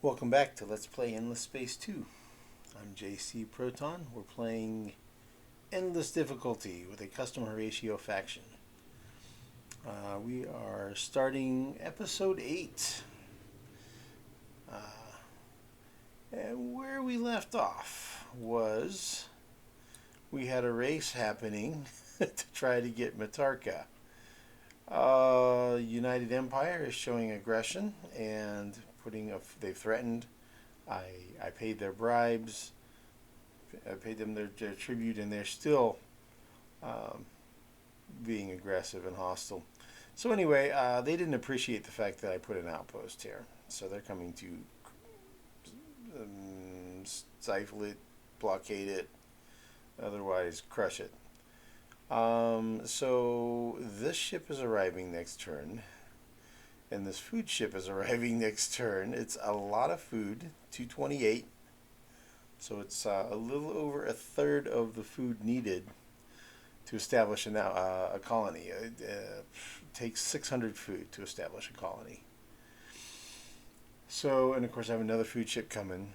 Welcome back to Let's Play Endless Space 2. I'm JC-Proton. We're playing Endless Difficulty with a custom Horatio faction. We are starting episode 8. And where we left off was we had a race happening to try to get Matarca. United Empire is showing aggression and they've threatened. I paid their bribes. I paid them their tribute, and they're still being aggressive and hostile. So anyway, they didn't appreciate the fact that I put an outpost here. So they're coming to stifle it, blockade it, otherwise crush it. So this ship is arriving next turn, and this food ship is arriving next turn. It's a lot of food, 228. So it's a little over a third of the food needed to establish a colony. It takes 600 food to establish a colony. So, and of course I have another food ship coming,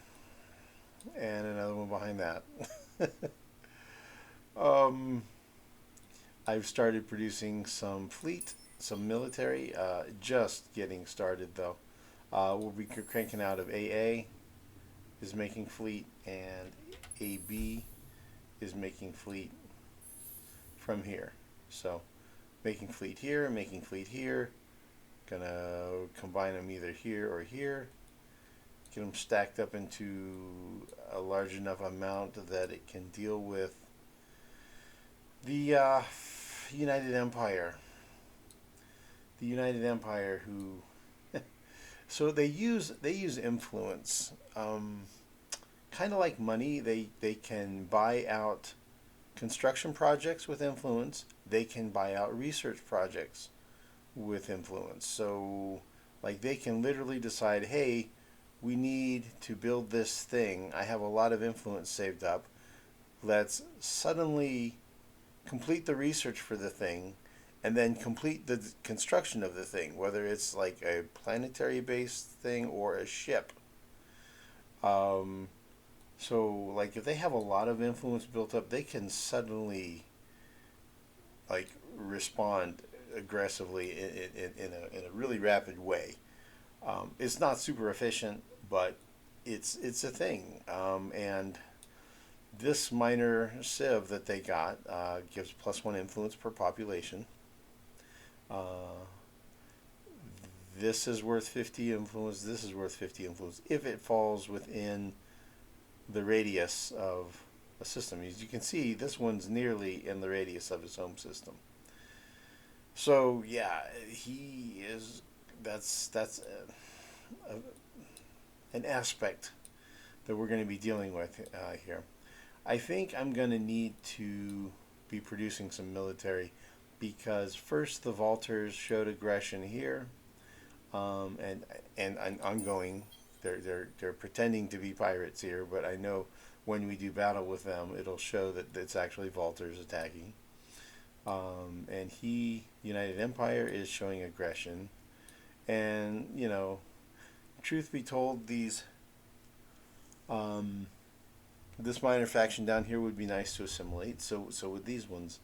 and another one behind that. I've started producing some fleet, some military, just getting started though. We'll be cranking out of AA is making fleet, and AB is making fleet from here. So making fleet here, making fleet here. Gonna combine them either here or here. Get them stacked up into a large enough amount that it can deal with the United Empire. The United Empire, who so they use influence, kind of like money. They can buy out construction projects with influence. They can buy out research projects with influence. So like they can literally decide, hey, we need to build this thing. I have a lot of influence saved up. Let's suddenly complete the research for the thing, and then complete the construction of the thing, whether it's like a planetary based thing or a ship. So like if they have a lot of influence built up, they can suddenly like respond aggressively in a really rapid way. It's not super efficient, but it's a thing. And this minor sieve that they got gives +1 influence per population. This is worth 50 influence. This is worth 50 influence if it falls within the radius of a system. As you can see, this one's nearly in the radius of his home system. So yeah, he is. That's an aspect that we're going to be dealing with here. I think I'm going to need to be producing some military, because first the Vaulters showed aggression here, and ongoing. They're pretending to be pirates here, but I know when we do battle with them, it'll show that it's actually Vaulters attacking. And United Empire, is showing aggression, and truth be told, these this minor faction down here would be nice to assimilate. So with these ones,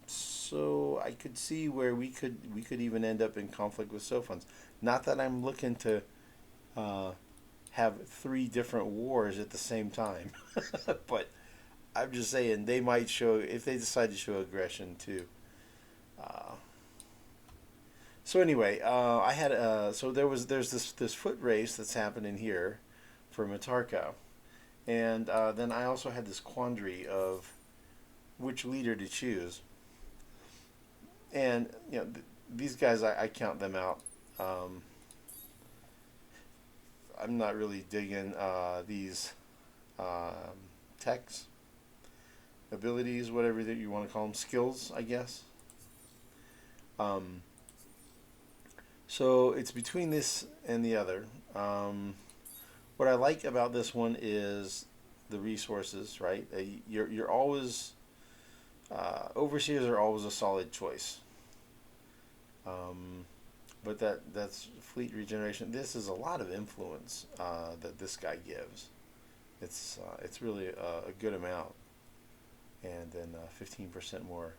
so I could see where we could even end up in conflict with Sophons. Not that I'm looking to have 3 different wars at the same time, but I'm just saying they might show, if they decide to show aggression too. So anyway, I had so there's this foot race that's happening here for Matarca, and then I also had this quandary of which leader to choose. And these guys, I count them out. I'm not really digging these techs, abilities, whatever that you want to call them, skills, I guess. So it's between this and the other. What I like about this one is the resources, right? You're always overseers are always a solid choice. But that's fleet regeneration. This is a lot of influence that this guy gives. It's really a good amount, and then 15% more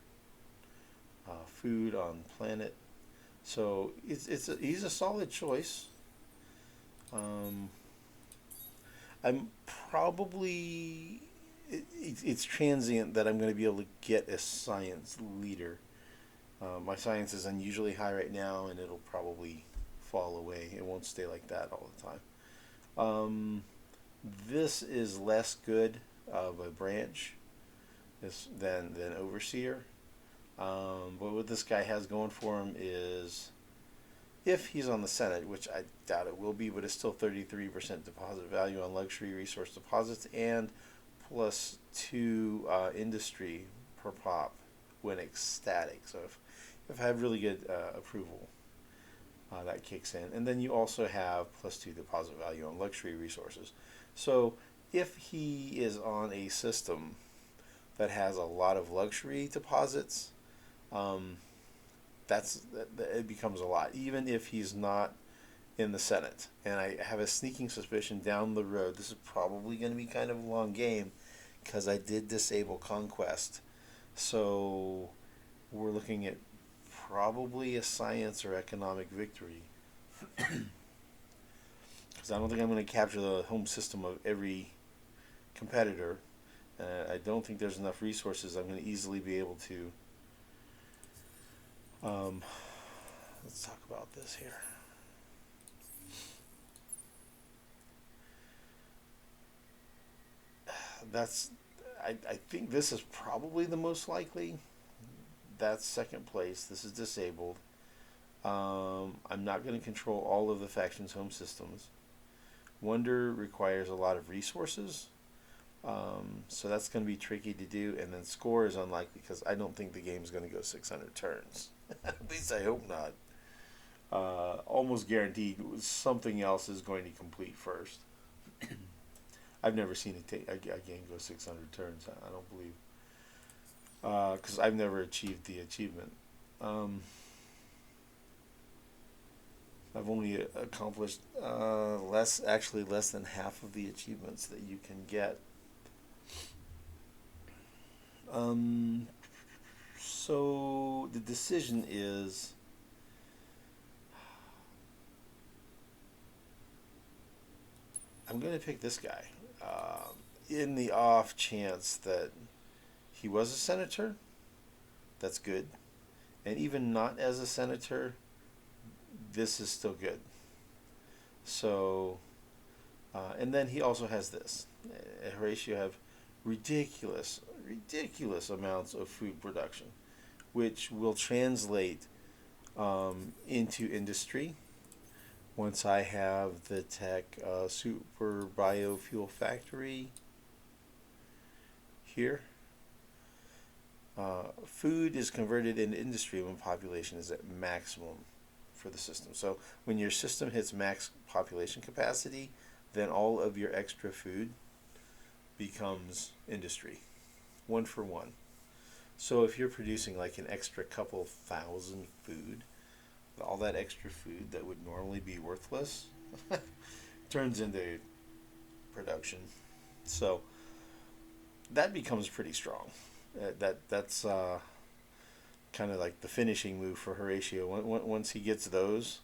food on planet. So he's a solid choice. Um, I'm probably it's transient that I'm going to be able to get a science leader. My science is unusually high right now, and it'll probably fall away. It won't stay like that all the time. Um, this is less good of a branch than overseer. But what this guy has going for him is, if he's on the Senate, which I doubt it will be, but it's still 33% deposit value on luxury resource deposits and plus 2 industry per pop when ecstatic. So if I have really good approval, that kicks in. And then you also have plus 2 deposit value on luxury resources. So if he is on a system that has a lot of luxury deposits, um, it becomes a lot, even if he's not in the Senate. And I have a sneaking suspicion down the road, this is probably going to be kind of a long game because I did disable Conquest. So we're looking at probably a science or economic victory. Because I don't think I'm going to capture the home system of every competitor. I don't think there's enough resources I'm going to easily be able to. Let's talk about this here. That's, I think this is probably the most likely. That's second place. This is disabled. I'm not going to control all of the factions' home systems. Wonder requires a lot of resources. So that's going to be tricky to do. And then score is unlikely because I don't think the game's going to go 600 turns. At least I hope not. Almost guaranteed something else is going to complete first. I've never seen a game go 600 turns. I don't believe. Because I've never achieved the achievement. I've only accomplished less than half of the achievements that you can get. So the decision is, I'm going to pick this guy in the off chance that he was a senator. That's good. And even not as a senator, this is still good. So, and then he also has this. Horatio have ridiculous amounts of food production, which will translate into industry. Once I have the tech super biofuel factory here, food is converted into industry when population is at maximum for the system. So when your system hits max population capacity, then all of your extra food becomes industry, 1 for 1. So if you're producing like an extra couple thousand food, all that extra food that would normally be worthless turns into production. So that becomes pretty strong. That's kind of like the finishing move for Horatio. Once he gets those,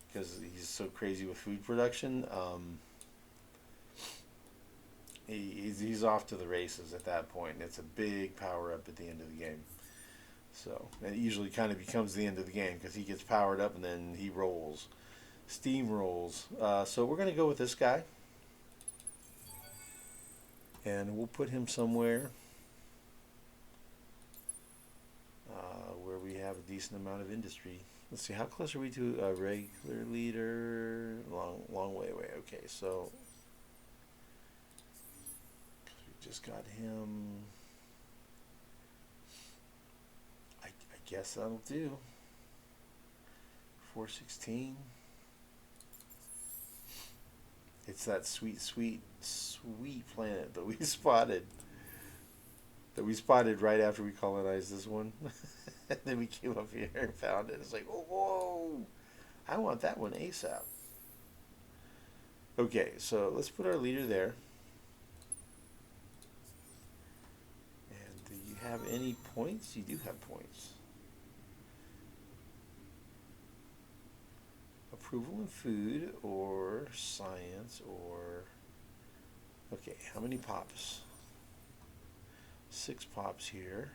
because he's so crazy with food production, he's off to the races at that point. It's a big power up at the end of the game. So and it usually kind of becomes the end of the game because he gets powered up and then he rolls, steamrolls. So we're going to go with this guy, and we'll put him somewhere where we have a decent amount of industry. Let's see, how close are we to a regular leader? Long way away. Okay, so we just got him. I guess that'll do. 416. It's that sweet planet that we spotted. That we spotted right after we colonized this one. And then we came up here and found it. It's like, oh, whoa! I want that one ASAP. Okay, so let's put our leader there. And do you have any points? You do have points. Approval in food or science or... Okay, how many pops? 6 pops here.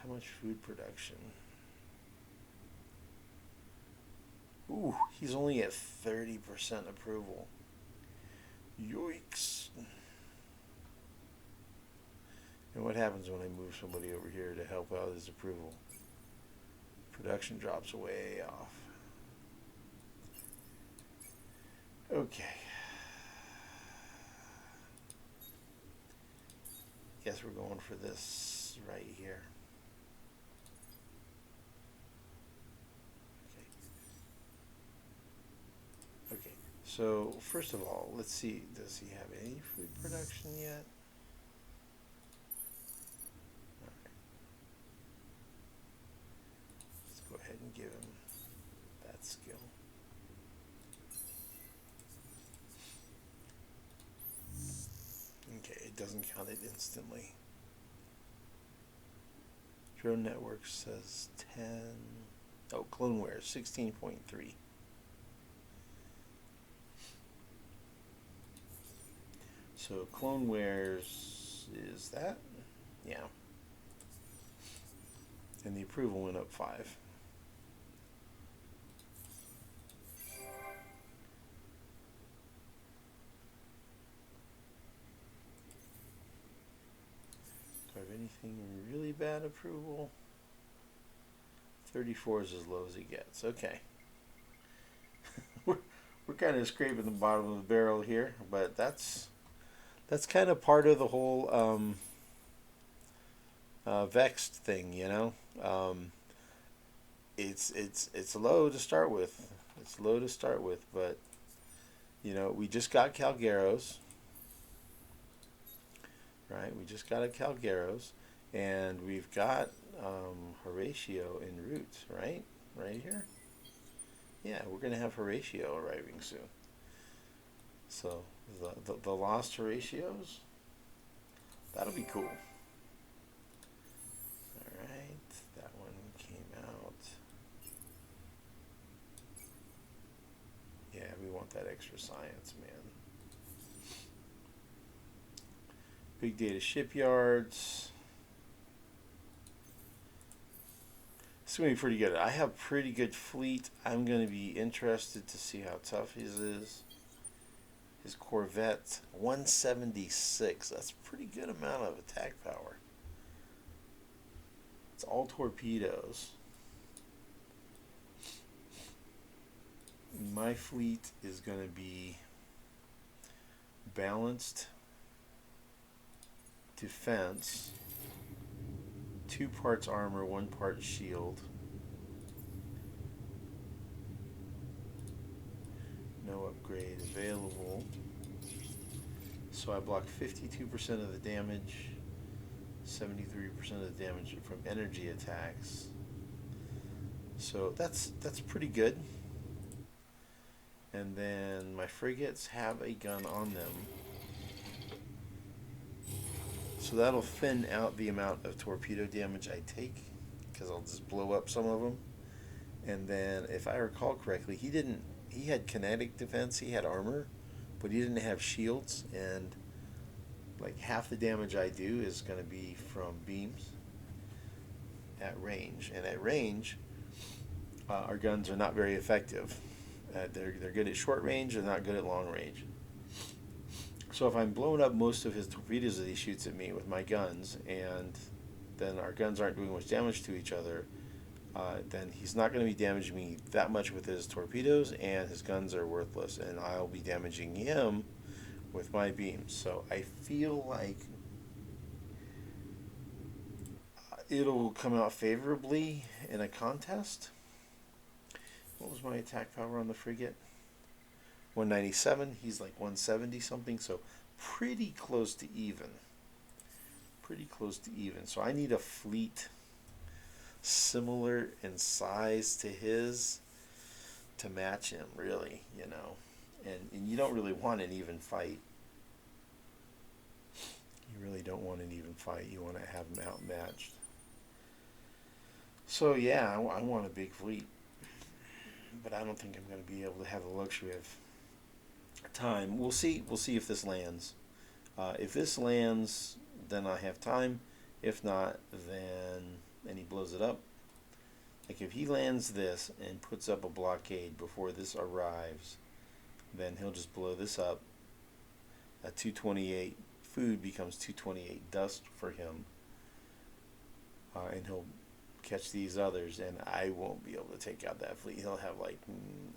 How much food production? Ooh, he's only at 30% approval. Yikes. And what happens when I move somebody over here to help out his approval? Production drops way off. Okay. Guess we're going for this right here. Okay, so first of all, let's see, does he have any food production yet? All right. Let's go ahead and give him that skill. Okay, it doesn't count it instantly. Drone Network says 10. Oh, Cloneware 16.3. So Clonewares is that? Yeah. And the approval went up 5. Do I have anything really bad approval? 34 is as low as it gets. Okay. we're kind of scraping the bottom of the barrel here, but that's kind of part of the whole vexed thing, you know. It's low to start with. It's low to start with, but you know, we just got Calgaros, right? We just got a Calgaros, and we've got Horatio en route, right? Right here. Yeah, we're gonna have Horatio arriving soon. So the lost Horatios, that'll be cool. Alright, that one came out. Yeah, we want that extra science, man. Big data shipyards. It's going to be pretty good. I have pretty good fleet. I'm going to be interested to see how tough his is. His Corvette, 176. That's a pretty good amount of attack power. It's all torpedoes. My fleet is going to be balanced defense, 2 parts armor, 1 part shield. No upgrade available. So I block 52% of the damage, 73% of the damage from energy attacks. So that's pretty good. And then my frigates have a gun on them. So that'll thin out the amount of torpedo damage I take, because I'll just blow up some of them. And then, if I recall correctly, he had kinetic defense, he had armor, but he didn't have shields, and like half the damage I do is going to be from beams at range. And at range, our guns are not very effective. They're good at short range, they're not good at long range. So if I'm blowing up most of his torpedoes that he shoots at me with my guns, and then our guns aren't doing much damage to each other, then he's not going to be damaging me that much with his torpedoes, and his guns are worthless, and I'll be damaging him with my beams. So I feel like it'll come out favorably in a contest. What was my attack power on the frigate? 197. He's like 170 something, so pretty close to even. Pretty close to even. So I need a fleet similar in size to his. to match him, really, you know. And you don't really want an even fight. You really don't want an even fight. You want to have them outmatched. So yeah, I want a big fleet, but I don't think I'm going to be able to have the luxury of time. We'll see. We'll see if this lands. If this lands, then I have time. If not, then and he blows it up. Like if he lands this and puts up a blockade before this arrives, then he'll just blow this up. A 228 food becomes 228 dust for him, and he'll catch these others, and I won't be able to take out that fleet. He'll have like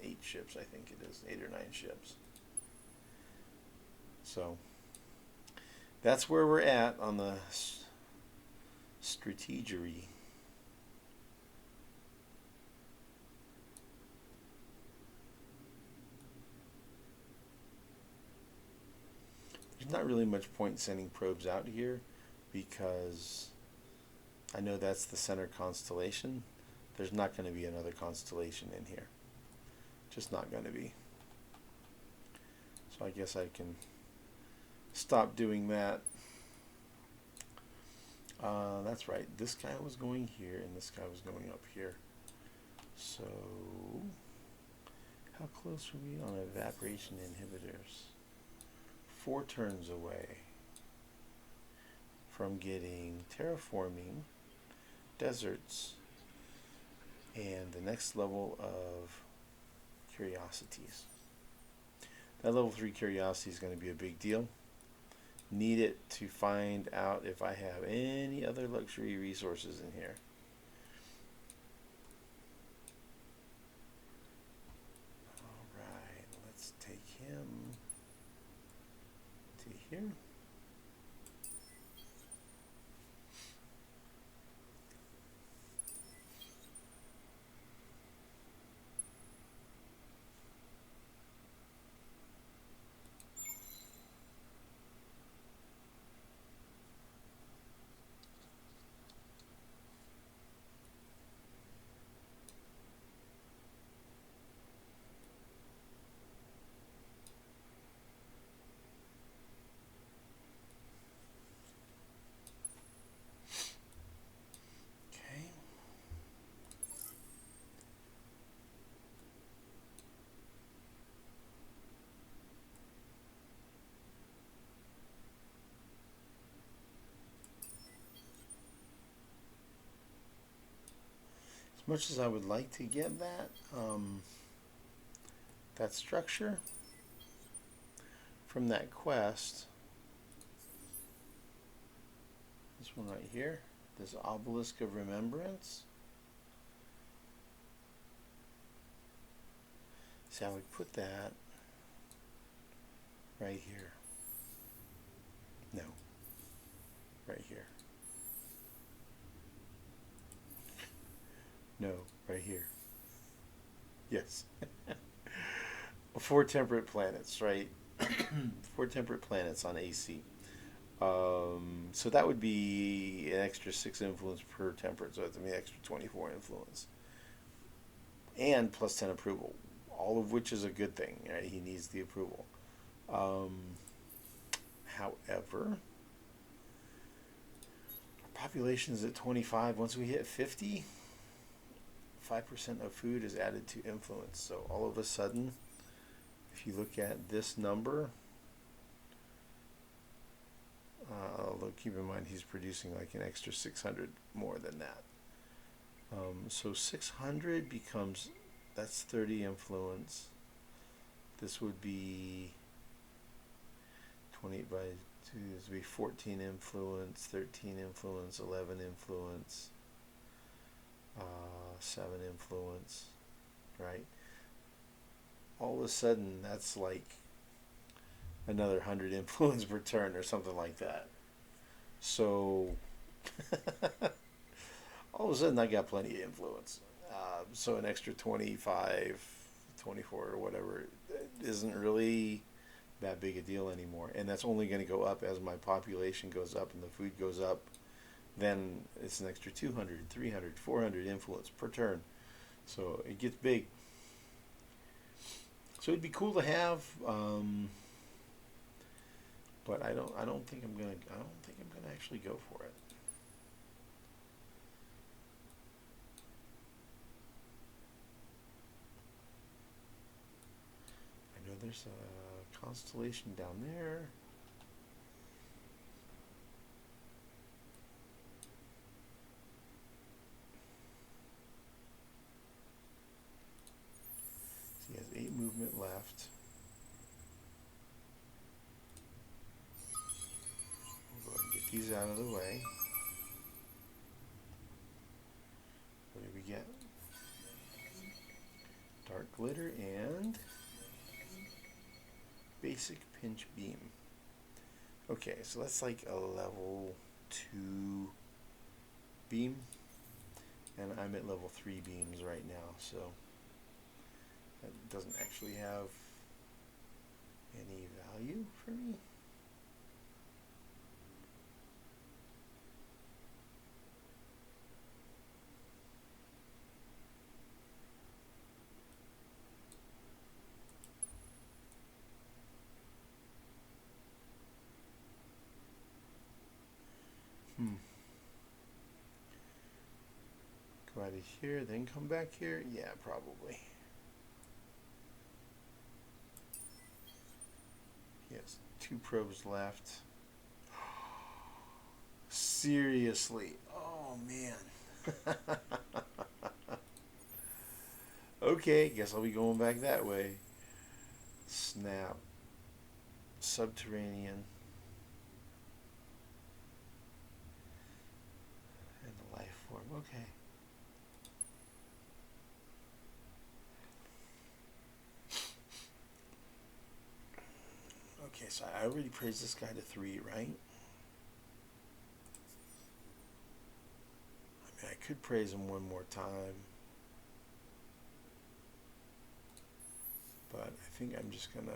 8 ships, I think it is, 8 or 9 ships. So that's where we're at on the strategery. There's not really much point sending probes out here because I know that's the center constellation. There's not going to be another constellation in here. Just not going to be. So I guess I can stop doing that. That's right. This guy was going here and this guy was going up here. So how close are we on evaporation inhibitors? 4 turns away from getting terraforming, deserts, and the next level of curiosities. That level 3 curiosity is going to be a big deal. Need it to find out if I have any other luxury resources in here. Alright, let's take him to here. Much as I would like to get that structure from that quest, this one right here, this obelisk of remembrance. See, I would put that right here. No, right here. No, right here. Yes. 4 temperate planets, right? 4 temperate planets on AC. So that would be an extra 6 influence per temperate, so that's an extra 24 influence. And plus 10 approval, all of which is a good thing, right? He needs the approval. However, our population is at 25. Once we hit 50, 5% of food is added to influence. So all of a sudden, if you look at this number, although keep in mind he's producing like an extra 600 more than that. So 600 becomes, that's 30 influence. This would be 28 by 2, this would be 14 influence, 13 influence, 11 influence. 7 influence, right? All of a sudden, that's like another 100 influence per turn or something like that. So, all of a sudden, I got plenty of influence. So an extra 25, 24, or whatever isn't really that big a deal anymore. And that's only going to go up as my population goes up and the food goes up. Then it's an extra 200, 300, 400 influence per turn. So it gets big. So it'd be cool to have, but I don't think I'm gonna actually go for it. I know there's a constellation down there. So he has 8 movement left. We'll go ahead and get these out of the way. What do we get? Dark glitter and basic pinch beam. Okay, so that's like a level 2 beam, and I'm at level 3 beams right now, so that doesn't actually have any value for me. Go out of here, then come back here? Yeah, probably. Yes, 2 probes left. Seriously. Oh, man. Okay, guess I'll be going back that way. Snap. Subterranean. And the life form. Okay. Okay, so I already praised this guy to 3, right? I mean, I could praise him one more time. But I think I'm just going to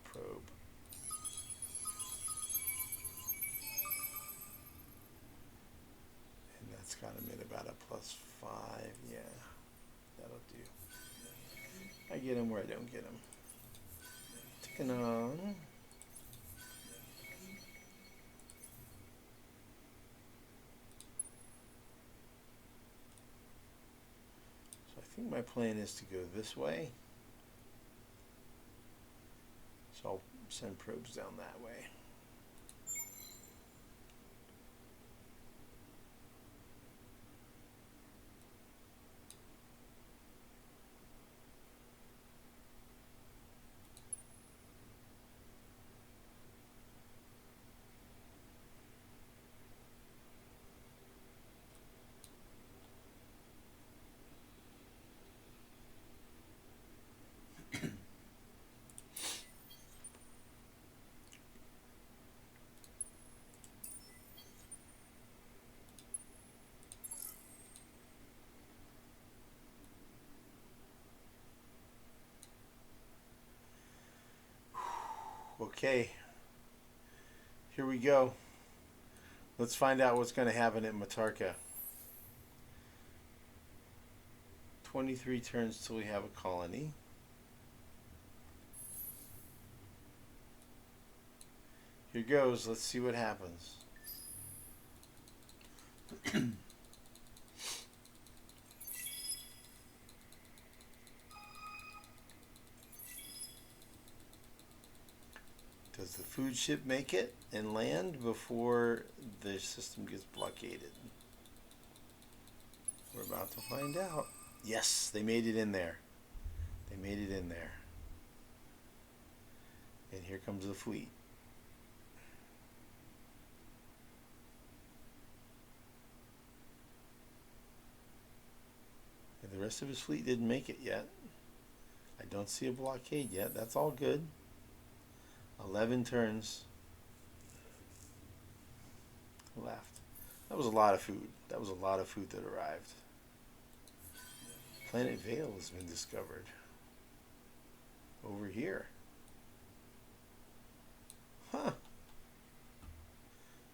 probe. And that's got him at about a +5. Yeah, that'll do. I get him where I don't get him. Ticking on. So I think my plan is to go this way. So I'll send probes down that way. Okay, here we go. Let's find out what's going to happen at Matarca. 23 turns till we have a colony. Here goes. Let's see what happens. Does the food ship make it and land before the system gets blockaded? We're about to find out. Yes, they made it in there. They made it in there. And here comes the fleet. And the rest of his fleet didn't make it yet. I don't see a blockade yet. That's all good. 11 turns left. That was a lot of food. That was a lot of food that arrived. Planet Vale has been discovered. Over here. Huh.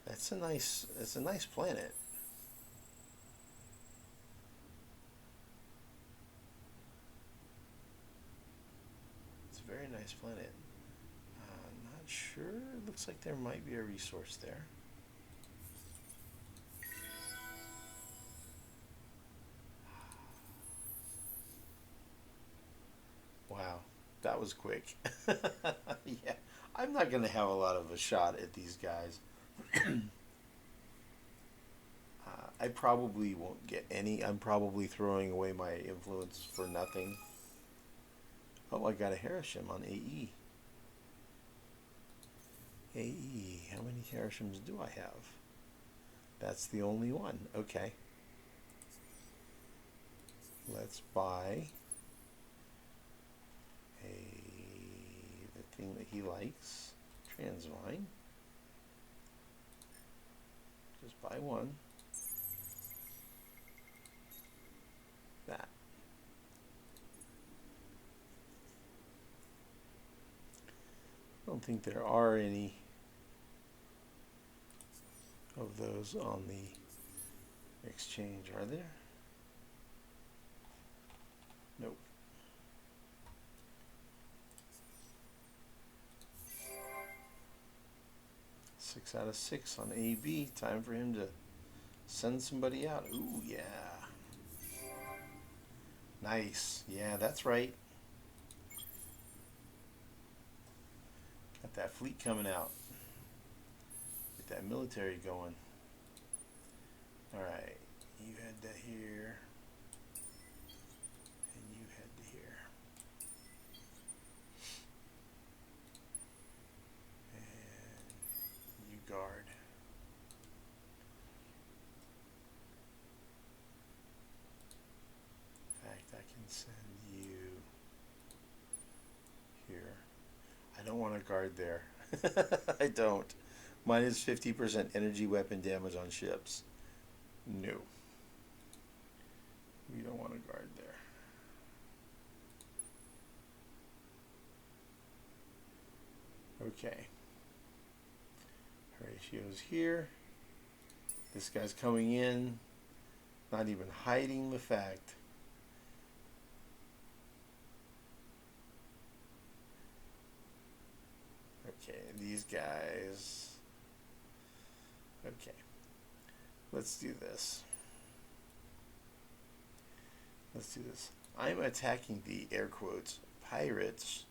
That's a nice planet. very nice planet. Not sure. It looks like there might be a resource there. Wow, that was quick. Yeah, I'm not going to have a lot of a shot at these guys. I probably won't get any. I'm probably throwing away my influence for nothing. Oh, I got a Harisham on AE. AE, how many Harishams do I have? That's the only one. Okay. Let's buy the thing that he likes. Transvine. Just buy one. That. I don't think there are any of those on the exchange, are there? Nope. Six out of 6 on AB. Time for him to send somebody out. Ooh, yeah. Nice. Yeah, that's right. Got that fleet coming out. Get that military going. Alright. You head to here. And you head to here. And you guard. In fact, I can send you here. I don't want to guard there. I don't. Mine is 50% energy weapon damage on ships. No. We don't want to guard there. Okay. Horatio's here. This guy's coming in, not even hiding the fact. Okay, these guys. Okay. Let's do this. Let's do this. I'm attacking the, air quotes, pirates.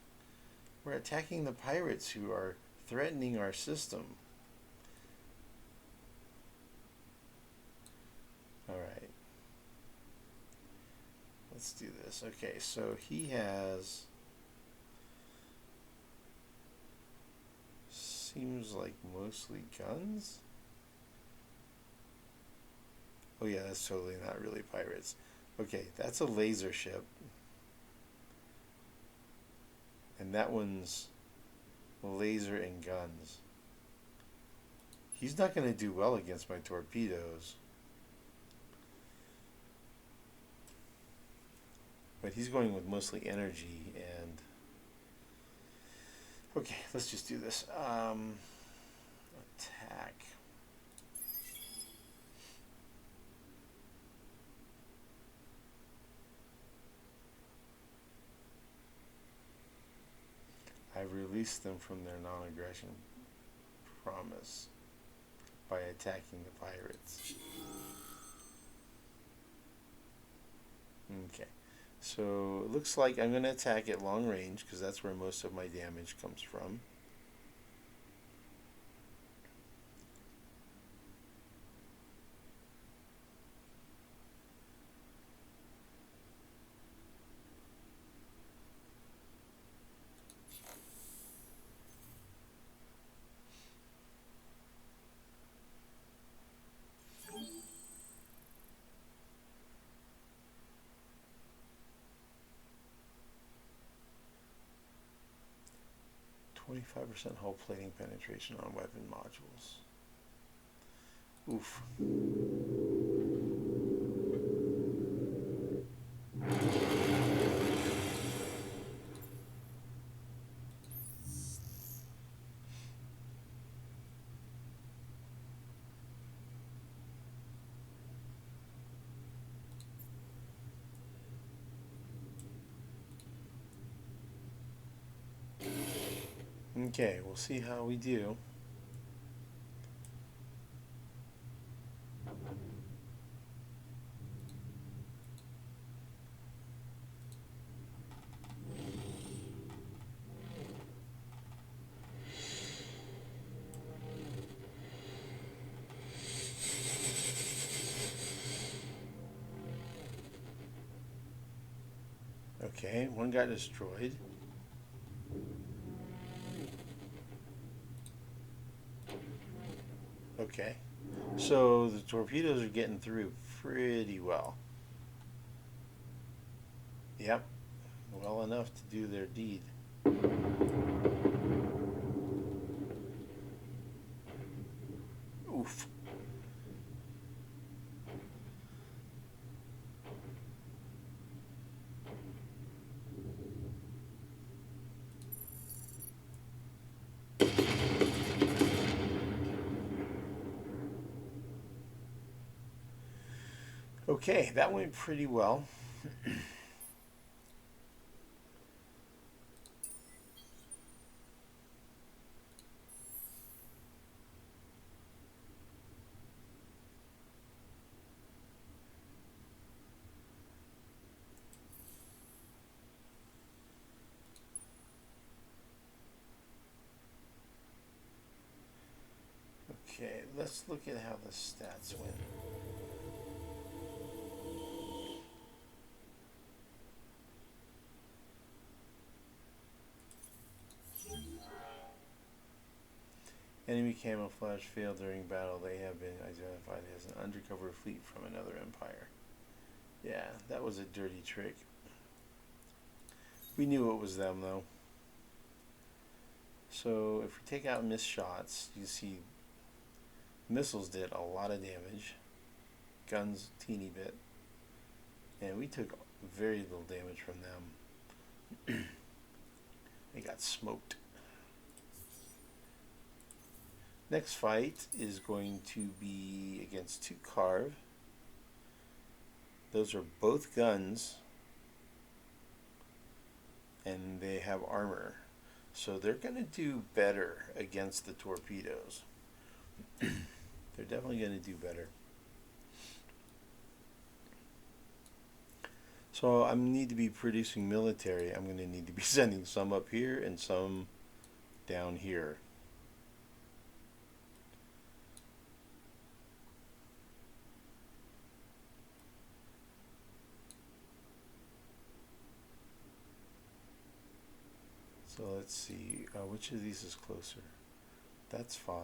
We're attacking the pirates who are threatening our system. Alright. Let's do this. Okay, so he has... seems like mostly guns? Oh yeah, that's totally not really pirates. Okay, that's a laser ship. And that one's laser and guns. He's not going to do well against my torpedoes. But he's going with mostly energy and... Okay, let's just do this. Attack. I've released them from their non-aggression promise by attacking the pirates. Okay, so it looks like I'm going to attack at long range because that's where most of my damage comes from. %, hull plating penetration on weapon modules. Oof. Okay, we'll see how we do. Okay, one got destroyed. Okay, so the torpedoes are getting through pretty well. Yep, well enough to do their deed. Oof. Okay, that went pretty well. Okay, let's look at how the stats went. Enemy camouflage failed during battle. They have been identified as an undercover fleet from another empire. Yeah, that was a dirty trick. We knew it was them, though. So if we take out missed shots, you see missiles did a lot of damage. Guns, teeny bit. And we took very little damage from them. They got smoked. Next fight is going to be against two Carve. Those are both guns. And they have armor. So they're going to do better against the torpedoes. They're definitely going to do better. So I need to be producing military. I'm going to need to be sending some up here and some down here. So let's see, which of these is closer? That's 5.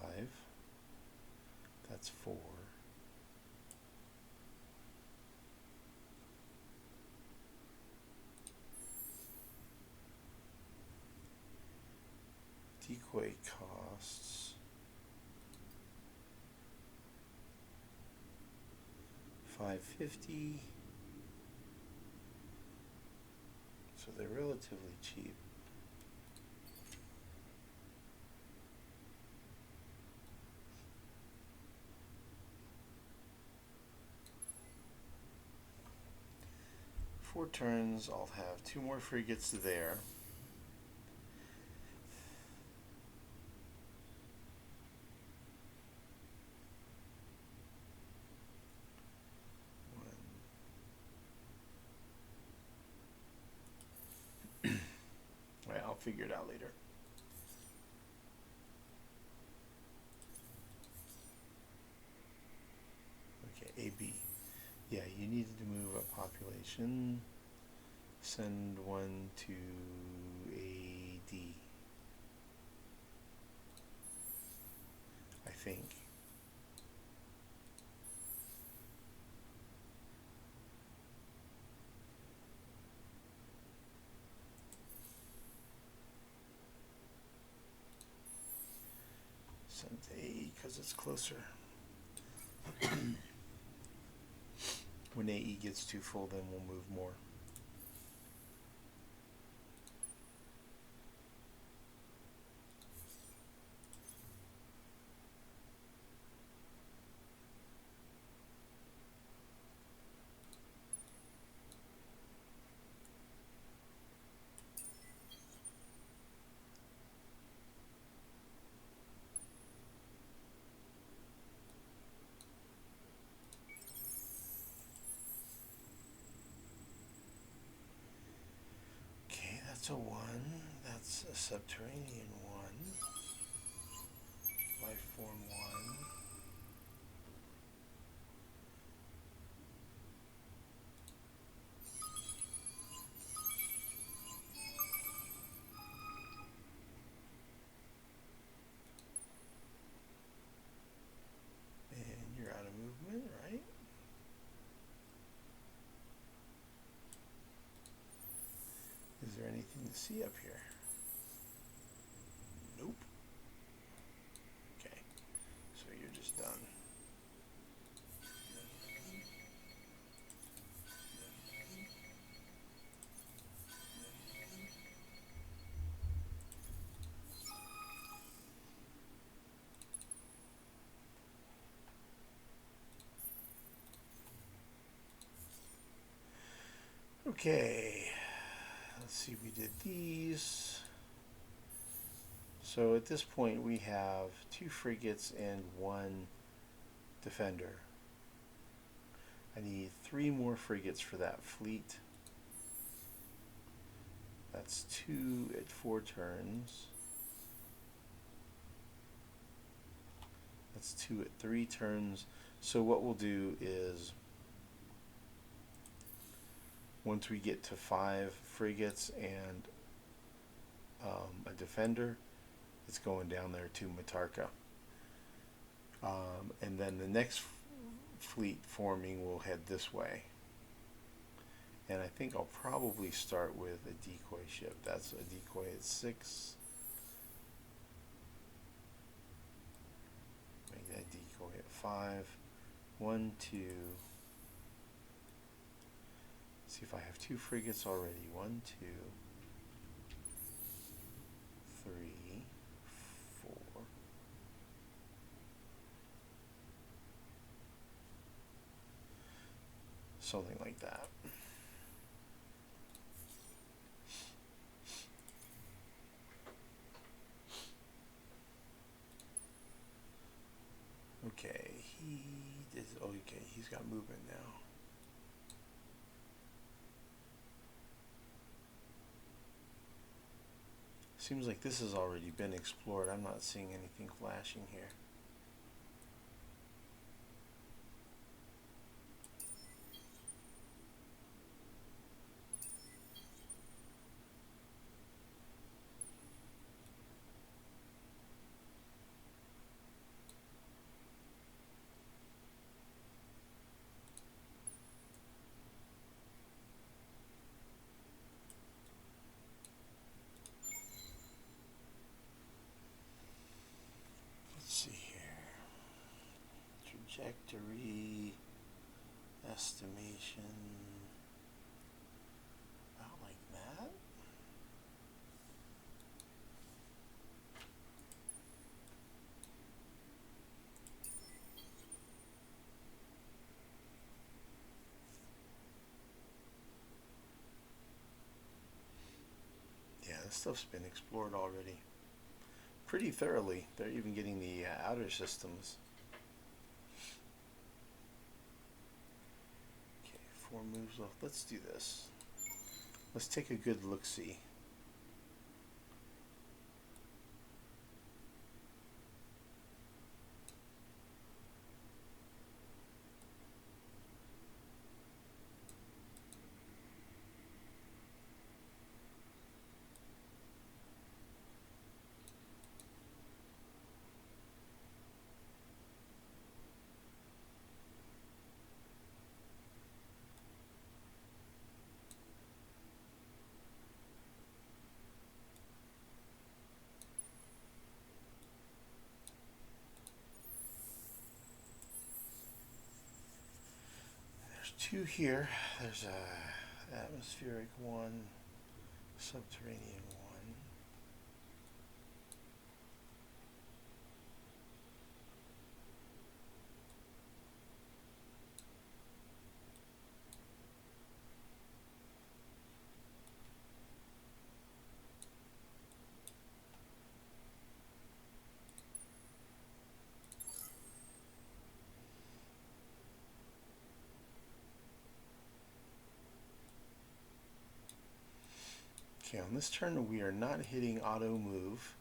That's 4. Decoy costs $550. So they're relatively cheap. Four turns, I'll have 2 more frigates there. Alright, I'll figure it out later. Okay, AB. Yeah, you needed to move a population. Send one to AD. I think. Send to AE because it's closer. When AE gets too full, then we'll move more. a 1. That's a subterranean 1. Life form 1. And you're out of movement, right? Is there anything to see up here? Nope. Okay, so you're just done. Okay, let's see, we did these. So at this point we have 2 frigates and 1 defender. I need 3 more frigates for that fleet. That's 2 at 4 turns. That's 2 at 3 turns. So what we'll do is, once we get to 5 frigates and a defender, it's going down there to Matarca. And then the next fleet forming will head this way. And I think I'll probably start with a decoy ship. That's a decoy at 6. Make that decoy at 5. 1, 2. See if I have 2 frigates already. 1, 2, 3, 4. Something like that. Okay, okay, he's got movement now. Seems like this has already been explored. I'm not seeing anything flashing here. Trajectory estimation, about like that. Yeah, this stuff's been explored already pretty thoroughly. They're even getting the outer systems. 4 moves left. Let's do this. Let's take a good look-see. There's 2 here. There's a atmospheric 1, subterranean 1. Okay, on this turn we are not hitting auto move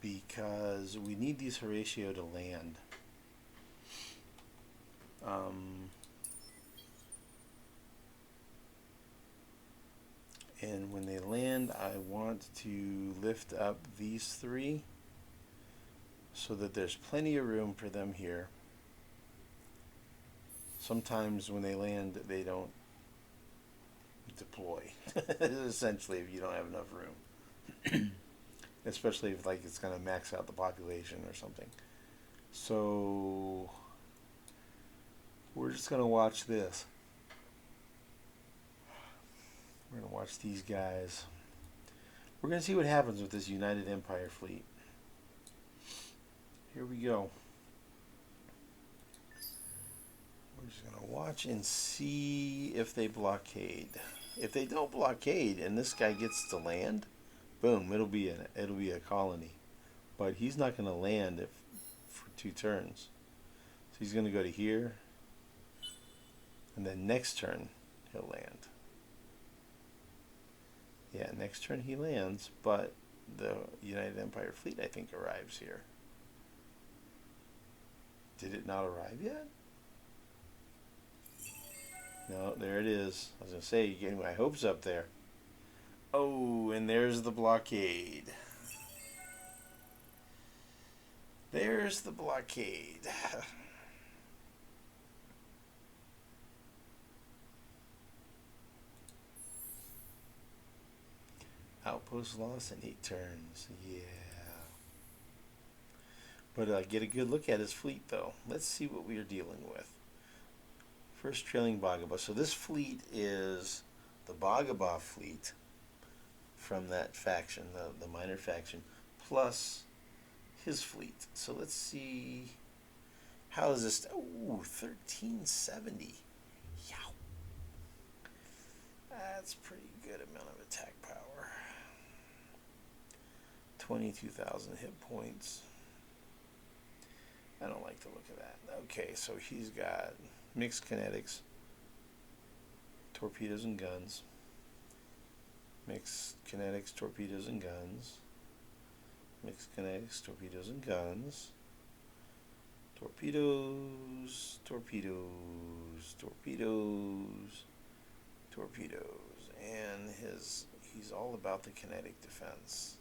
because we need these Horatio to land. And when they land, I want to lift up these three so that there's plenty of room for them here. Sometimes when they land, they don't deploy, essentially, if you don't have enough room. Especially if like it's going to max out the population or something. So we're just going to watch this. We're going to watch these guys. We're going to see what happens with this United Empire fleet. Here we go. We're just going to watch and see if they blockade. If they don't blockade and this guy gets to land, boom, it'll be a colony. But he's not going to land for 2 turns. So he's going to go to here, and then next turn he'll land. Yeah, next turn he lands, but the United Empire fleet, I think, arrives here. Did it not arrive yet? No, there it is. I was going to say, you're getting my hopes up there. Oh, and there's the blockade. There's the blockade. Outpost loss in 8 turns. Yeah. But get a good look at his fleet, though. Let's see what we are dealing with. First trailing Bhagaba. So this fleet is the Bhagaba fleet from that faction, the minor faction, plus his fleet. So let's see. How is this? Ooh, 1370. Yow. That's pretty good amount of attack power. 22,000 hit points. I don't like the look of that. Okay, so he's got mixed kinetics, torpedoes and guns. Mixed kinetics, torpedoes and guns. Mixed kinetics, torpedoes and guns. Torpedoes, torpedoes, torpedoes, torpedoes. And he's all about the kinetic defense.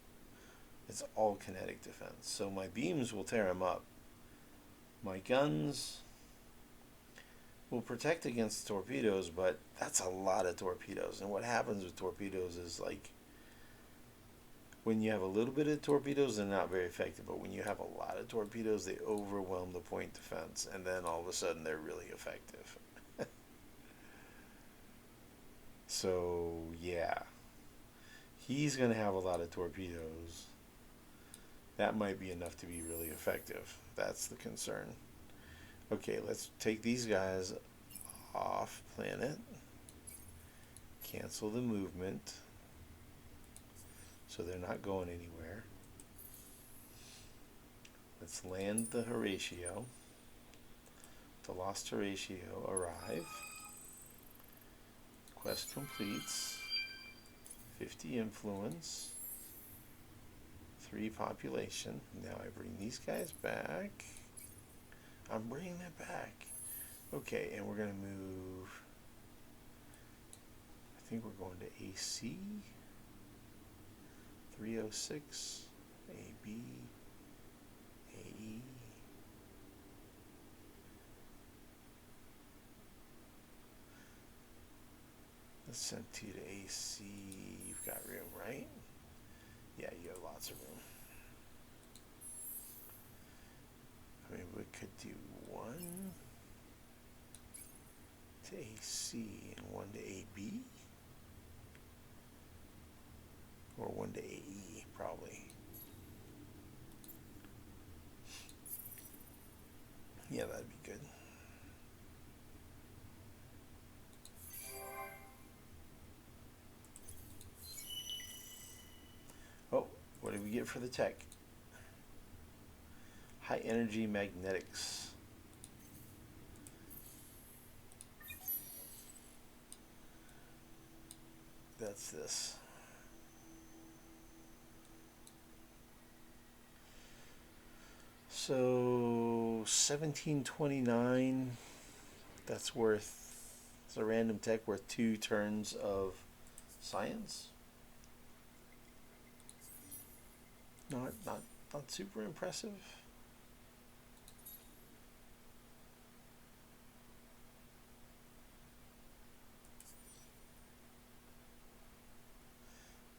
It's all kinetic defense. So my beams will tear him up. My guns will protect against torpedoes, but that's a lot of torpedoes. And what happens with torpedoes is, like, when you have a little bit of torpedoes, they're not very effective. But when you have a lot of torpedoes, they overwhelm the point defense. And then all of a sudden, they're really effective. So, yeah. He's going to have a lot of torpedoes. That might be enough to be really effective. That's the concern. Okay, let's take these guys off planet. Cancel the movement. So they're not going anywhere. Let's land the Horatio. The lost Horatio arrive. Quest completes. 50 influence. 3 population. Now I bring these guys back. I'm bringing them back. Okay, and we're going to move. I think we're going to AC. 306. AB. AE. Let's send 2 to AC. You've got room, right? Yeah, you have lots of room. I mean, we could do 1 to AC and 1 to AB. Or 1 to AE, probably. Yeah, that'd be good. Oh, what did we get for the tech? High energy magnetics. That's this. So 1729. That's worth. It's a random tech worth 2 turns of science. Not super impressive.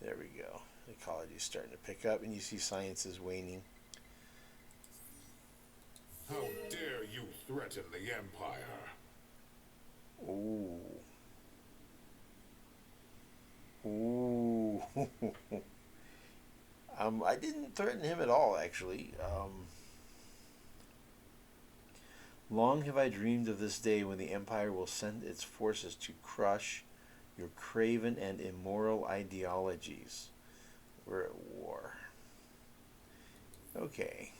There we go. Ecology is starting to pick up, and you see science is waning. How dare you threaten the Empire? Ooh. Ooh. I didn't threaten him at all, actually. Long have I dreamed of this day when the Empire will send its forces to crush your craven and immoral ideologies. We're at war. Okay.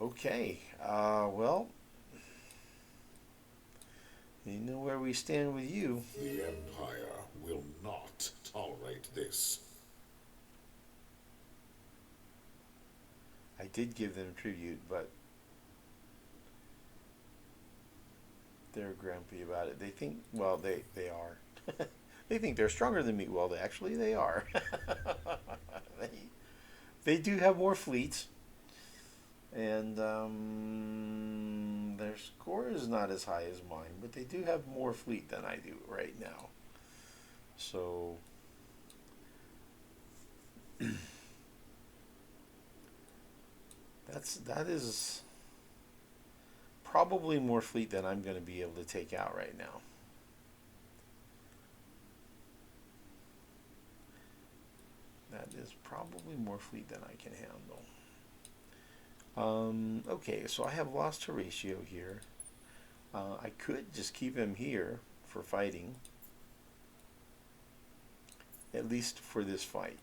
Okay. Well, you know where we stand with you. The Empire will not tolerate this. I did give them tribute, but they're grumpy about it. They think, well, they are. They think they're stronger than me. Well, they are. they, they do have more fleets, and their score is not as high as mine, but they do have more fleet than I do right now. So that is probably more fleet than I'm going to be able to take out right now. That is probably more fleet than I can handle. Okay, so I have lost Horatio here. I could just keep him here for fighting, at least for this fight,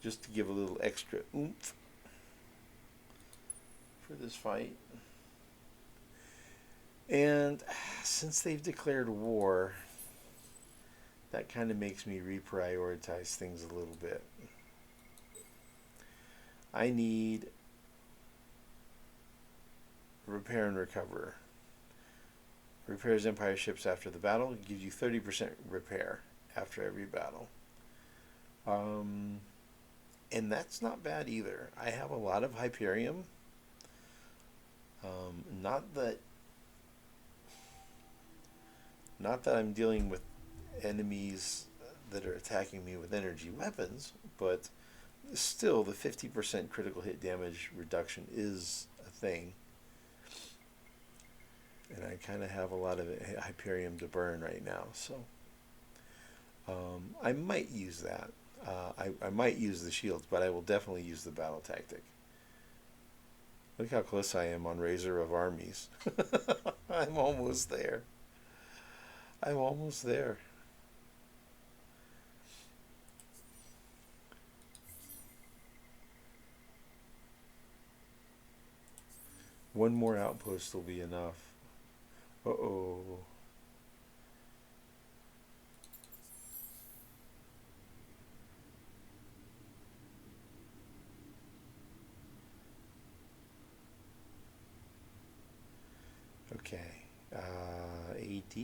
just to give a little extra oomph for this fight. And since they've declared war, that kind of makes me reprioritize things a little bit. I need repair and recover. Repairs Empire ships after the battle. It gives you 30% repair after every battle. And that's not bad either. I have a lot of Hyperium. Not that I'm dealing with enemies that are attacking me with energy weapons, but still the 50% critical hit damage reduction is a thing. And I kind of have a lot of Hyperium to burn right now, so I might use that. I might use the shields, but I will definitely use the battle tactic. Look how close I am on Razor of Armies. I'm almost there. I'm almost there. One more outpost will be enough. Uh-oh. Okay. AD?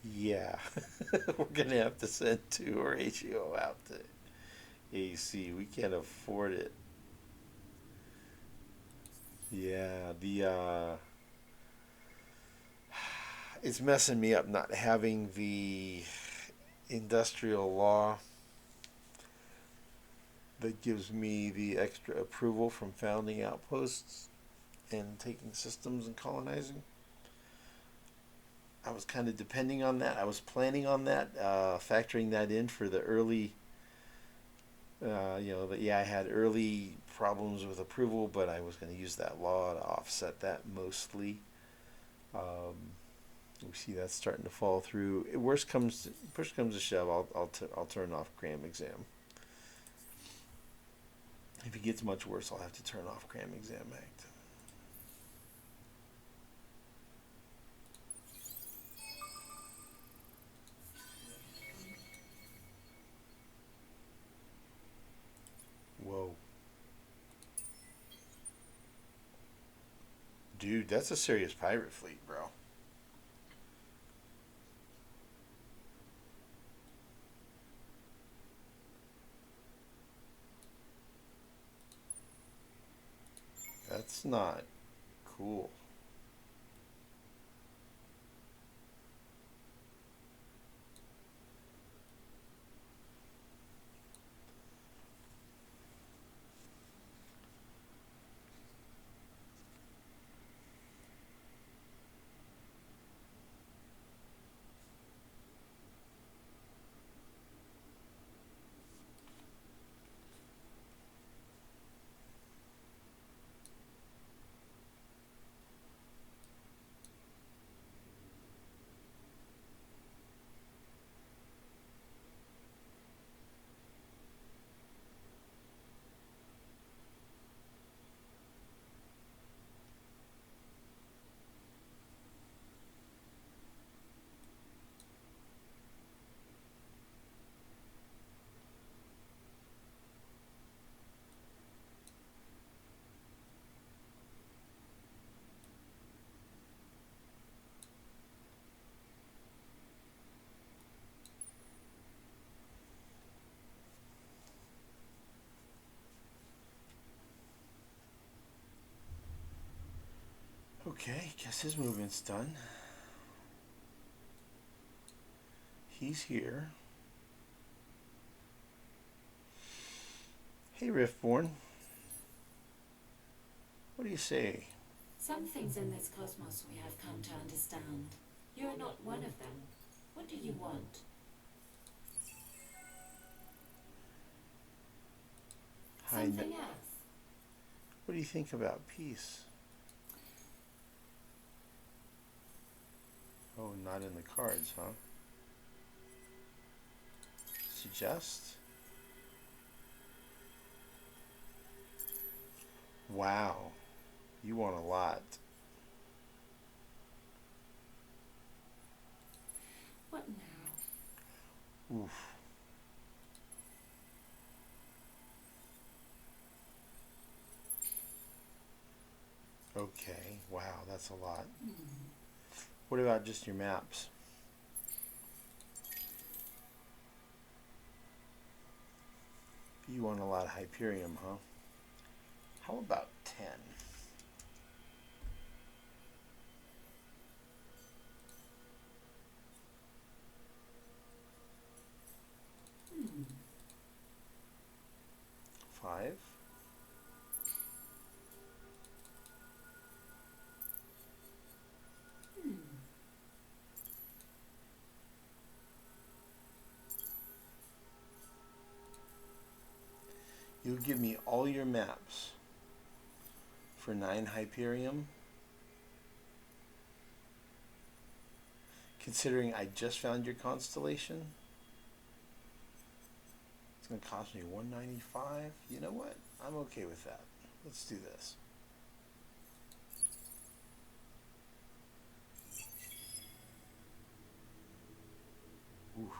Yeah. We're going to have to send 2 Horatio out to AC. We can't afford it. Yeah, it's messing me up not having the industrial law that gives me the extra approval from founding outposts and taking systems and colonizing. I was kind of depending on that. I was planning on that, factoring that in for the early, I had early problems with approval, but I was going to use that law to offset that mostly. We see that's starting to fall through. Push comes to shove, I'll turn off cram exam. If it gets much worse, I'll have to turn off cram exam act. Dude, that's a serious pirate fleet, bro. That's not cool. Okay, guess his movement's done. He's here. Hey, Riftborn. What do you say? Some things in this cosmos we have come to understand. You are not one of them. What do you want? Something else. What do you think about peace? Oh, not in the cards, huh? Suggest? Wow. You want a lot. What now? Oof. Okay. Wow, that's a lot. What about just your maps? You want a lot of Hyperium, huh? How about 10? Hmm. 5? Hmm. You'll give me all your maps for 9 Hyperium. Considering I just found your constellation, it's going to cost me $195. You know what? I'm okay with that. Let's do this. Ooh.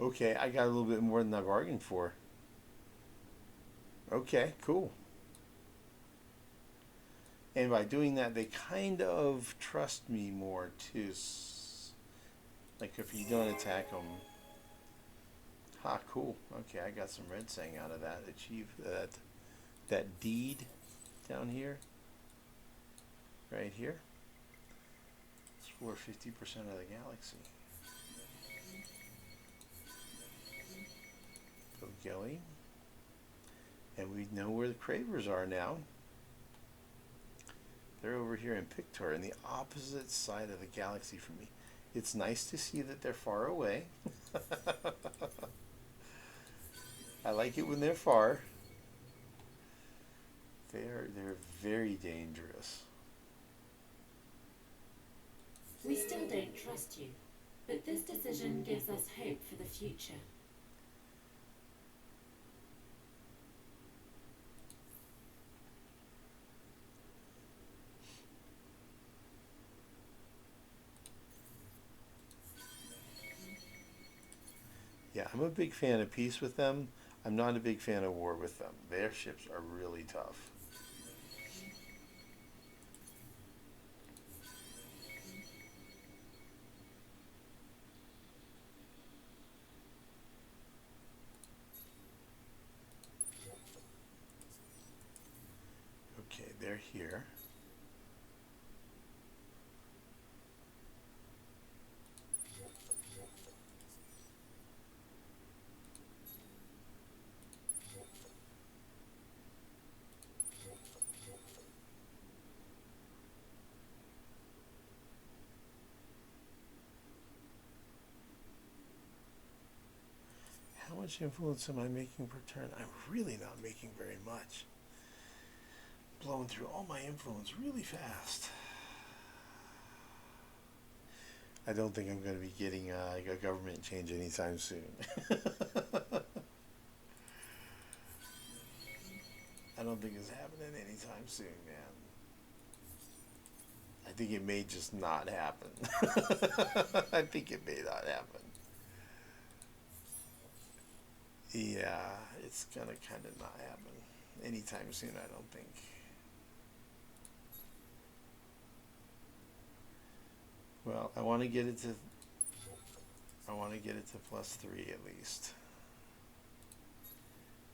Okay, I got a little bit more than I bargained for. Okay, cool. And by doing that, they kind of trust me more too. Like if you don't attack them. Ha, cool. Okay, I got some red saying out of that. Achieve that deed down here. Right here. It's for 50% of the galaxy. Go going. And we know where the Cravers are now. They're over here in Pictor, in the opposite side of the galaxy from me. It's nice to see that they're far away. I like it when they're far. They're very dangerous. We still don't trust you, but this decision gives us hope for the future. Yeah, I'm a big fan of peace with them. I'm not a big fan of war with them. Their ships are really tough. Okay, they're here. How much influence am I making per turn? I'm really not making very much. Blowing through all my influence really fast. I don't think I'm going to be getting a government change anytime soon. I don't think it's happening anytime soon, man. I think it may just not happen. I think it may not happen. Yeah, it's going to kind of not happen anytime soon, I don't think. Well, I want to get it to +3 at least.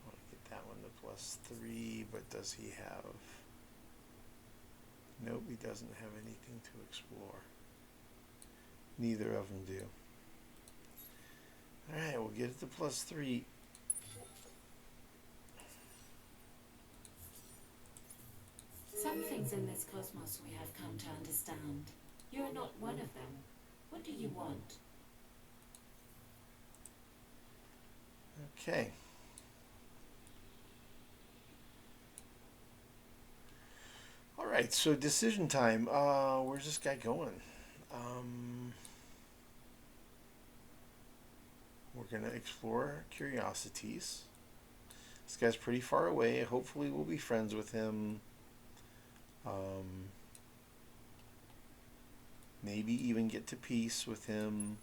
I want to get that one to +3, but does he have... Nope, he doesn't have anything to explore. Neither of them do. Alright, we'll get it to +3. Some things in this cosmos we have come to understand. You are not one of them. What do you want? Okay. Alright, so decision time. Where's this guy going? We're going to explore curiosities. This guy's pretty far away. Hopefully we'll be friends with him. Maybe even get to peace with him.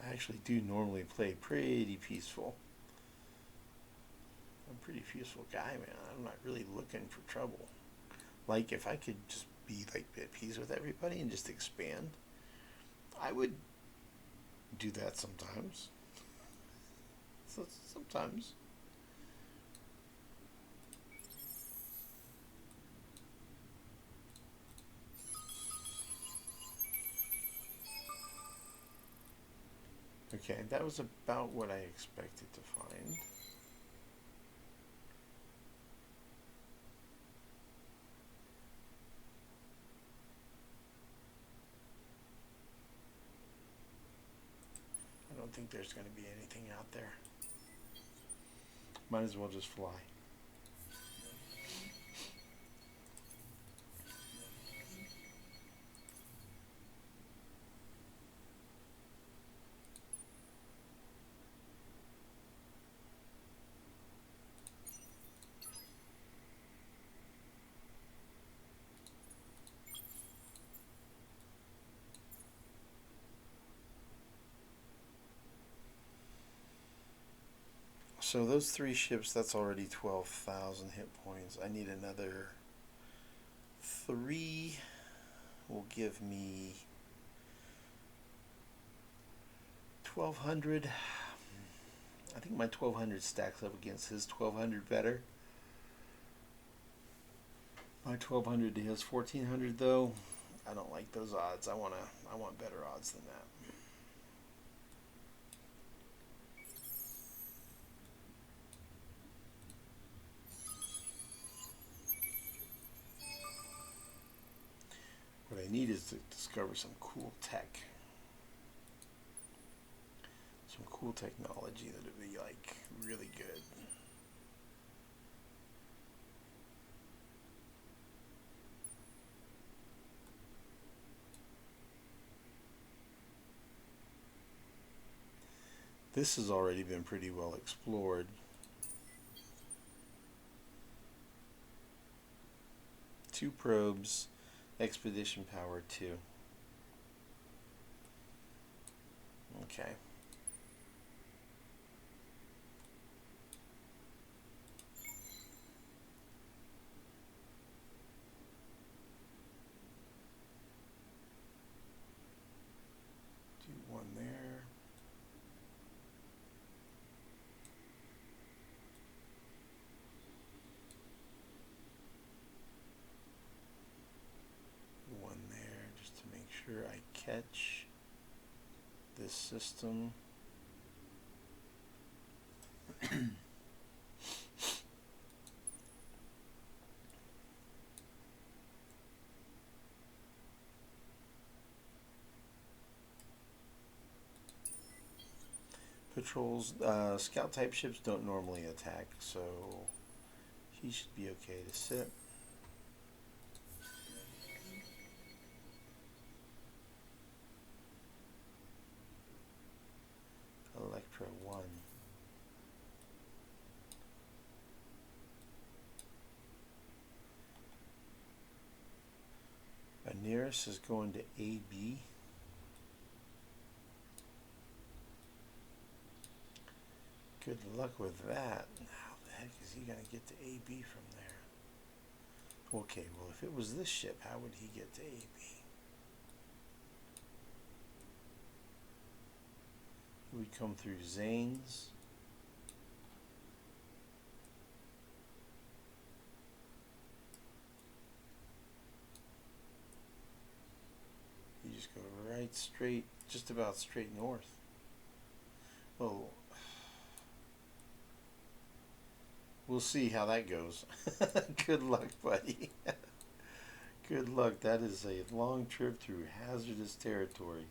I actually do normally play pretty peaceful. I'm a pretty peaceful guy, man. I'm not really looking for trouble. Like, if I could just be like at peace with everybody and just expand, I would do that sometimes. So sometimes. Okay, that was about what I expected to find. I don't think there's going to be anything out there. Might as well just fly. So those 3 ships, that's already 12,000 hit points. I need another 3. Will give me 1,200. I think my 1,200 stacks up against his 1,200 better. My 1,200 to his 1,400 though. I don't like those odds. I want better odds than that. What I need is to discover some cool tech. Some cool technology that would be like really good. This has already been pretty well explored. Two probes, expedition power 2. Okay. Do one there. One there just to make sure I catch this system. Patrols, scout type ships don't normally attack, so he should be okay to sit. Electra 1. Aniris is going to AB. Good luck with that. How the heck is he going to get to AB from there? Okay, well, if it was this ship, how would he get to AB? He would come through Zane's. You just go right straight, just about straight north. Well, we'll see how that goes. Good luck, buddy. Good luck. That is a long trip through hazardous territory.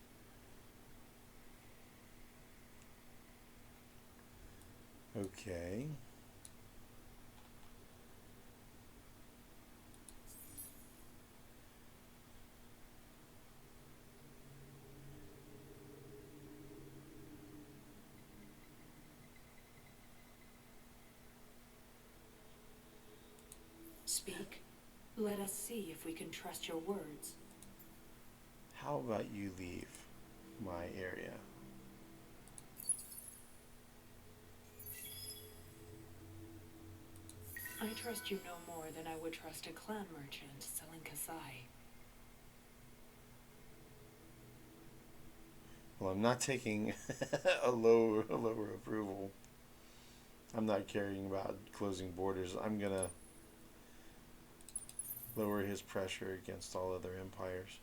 Okay. Speak. Let us see if we can trust your words. How about you leave my area? I trust you no more than I would trust a clan merchant selling Kasai. Well, I'm not taking a lower approval. I'm not caring about closing borders. I'm gonna lower his pressure against all other empires.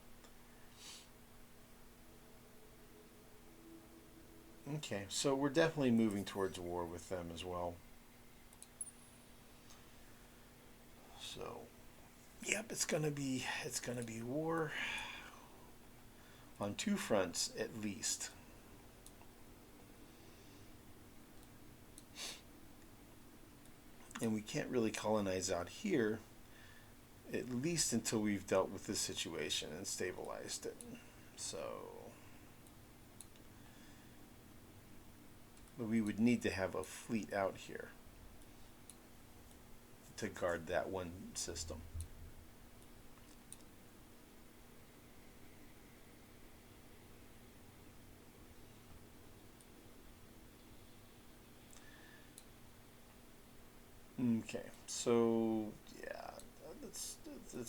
Okay, so we're definitely moving towards war with them as well. So, yep, it's gonna be war on two fronts at least. And we can't really colonize out here, at least until we've dealt with this situation and stabilized it. So we would need to have a fleet out here to guard that one system. Okay, so yeah, let's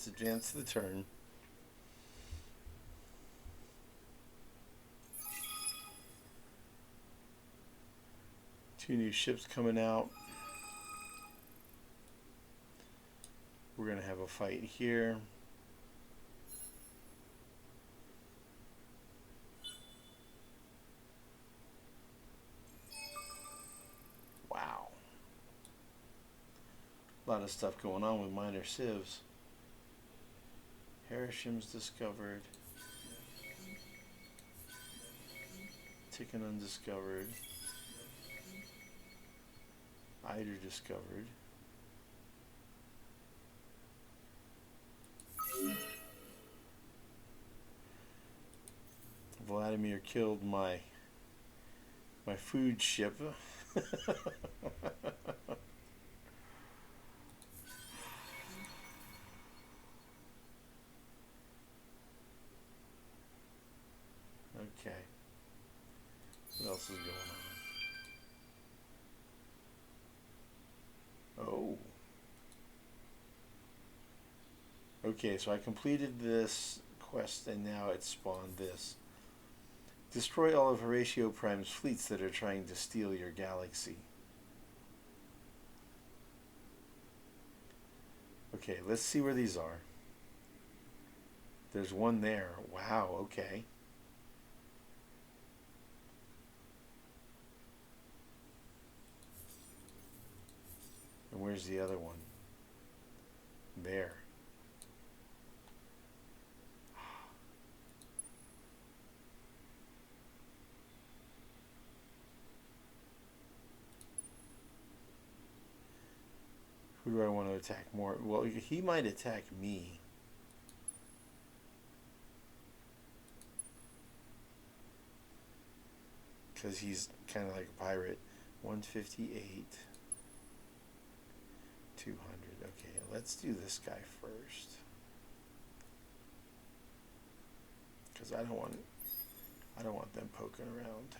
advance the turn. Two new ships coming out. We're gonna have a fight here. Wow. A lot of stuff going on with minor civs. Harisham's discovered. Tikkun undiscovered. Eider discovered. Vladimir killed my My food ship. Okay. What else is going on? Oh. Okay, so I completed this quest and now it spawned this. Destroy all of Horatio Prime's fleets that are trying to steal your galaxy. Okay, let's see where these are. There's one there. Wow, okay. And where's the other one? There. Who do I want to attack more? Well, he might attack me. Because he's kind of like a pirate. 158. 200. Okay, let's do this guy first. Because I don't want them poking around.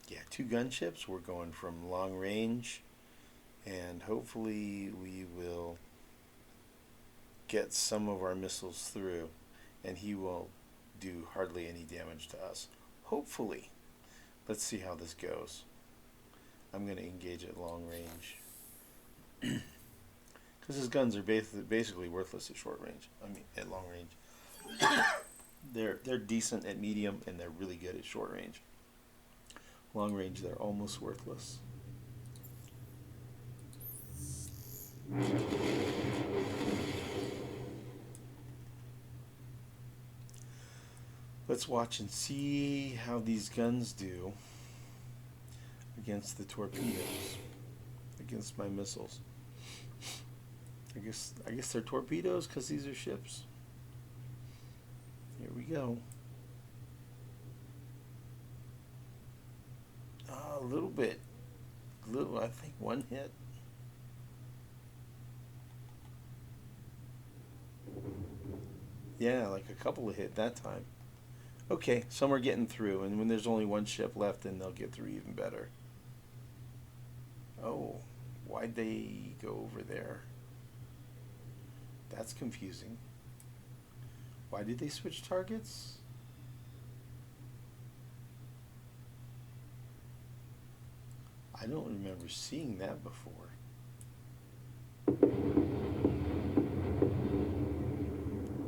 Yeah, 2 gunships. We're going from long range, and hopefully we will get some of our missiles through, and he will do hardly any damage to us. Hopefully. Let's see how this goes. I'm going to engage at long range. Because his guns are basically worthless at short range. I mean, at long range. They're decent at medium, and they're really good at short range. Long range, they're almost worthless. Let's watch and see how these guns do against the torpedoes, against my missiles. I guess they're torpedoes because these are ships. Here we go. A little bit. I think 1 hit. Yeah, like a couple of hit that time. Okay, some are getting through, and when there's only 1 ship left, then they'll get through even better. Oh, why'd they go over there? That's confusing. Why did they switch targets? I don't remember seeing that before.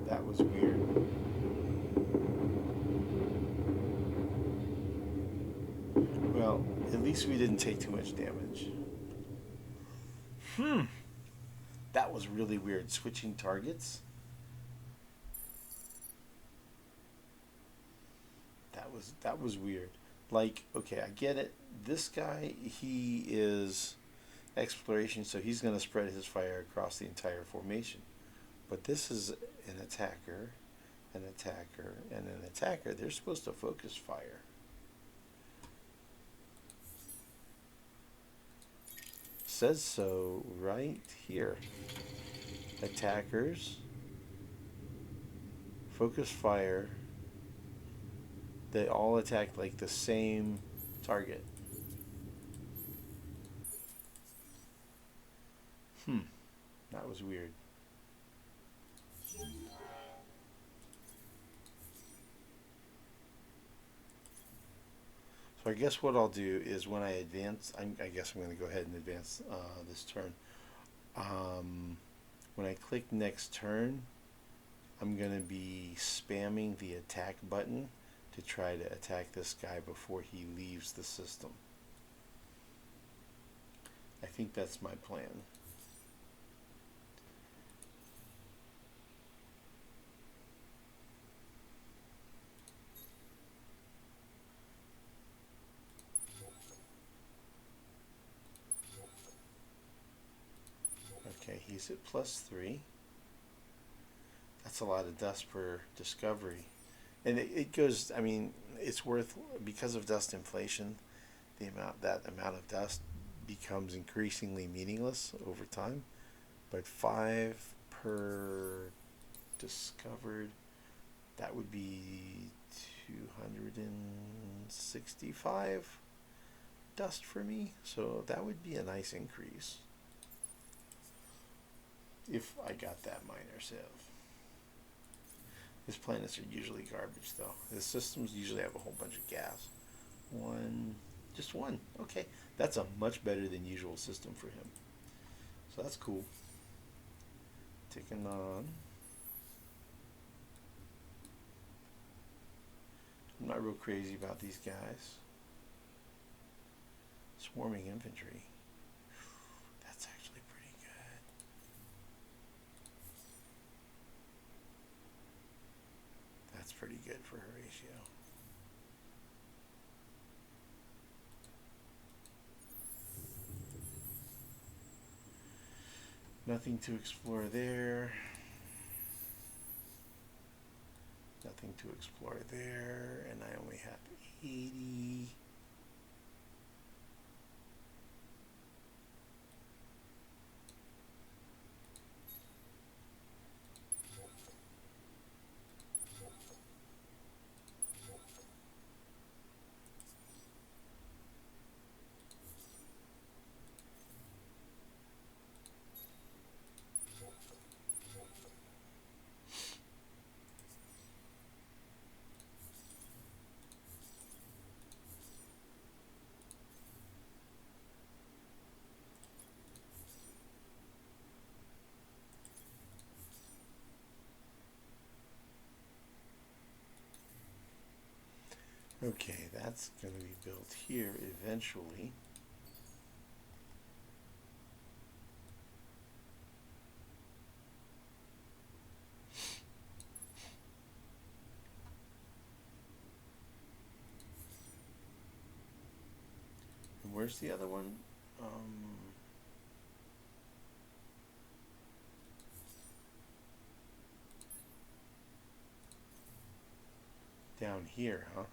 That was weird. Well, at least we didn't take too much damage. That was really weird, switching targets. That was weird. Like, okay, I get it. This guy, he is exploration, so he's going to spread his fire across the entire formation. But this is an attacker, and an attacker. They're supposed to focus fire. Says so right here. Attackers, focus fire. They all attack like the same target. That was weird. So I guess what I'll do is when I advance, I guess I'm going to go ahead and advance this turn. When I click next turn, I'm going to be spamming the attack button to try to attack this guy before he leaves the system. I think that's my plan. raise it +3. That's a lot of dust per discovery. And it goes, I mean, it's worth, because of dust inflation, that amount of dust becomes increasingly meaningless over time. But 5 per discovered, that would be 265 dust for me. So that would be a nice increase if I got that minor sieve. His planets are usually garbage, though. His systems usually have a whole bunch of gas. Just one. Okay, that's a much better than usual system for him. So that's cool. Ticking on. I'm not real crazy about these guys. Swarming infantry. That's actually pretty good. That's pretty good for Horatio. Nothing to explore there. Nothing to explore there. And I only have 80. Okay, that's going to be built here eventually. And where's the other one? Down here, huh?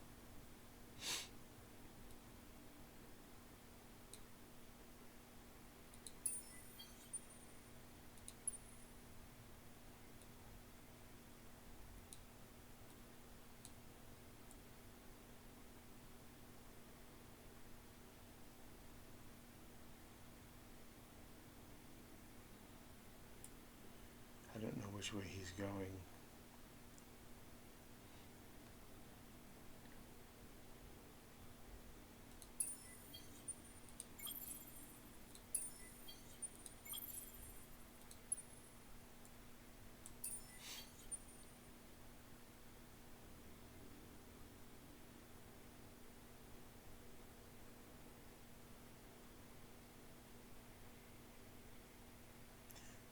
I don't know which way he's going.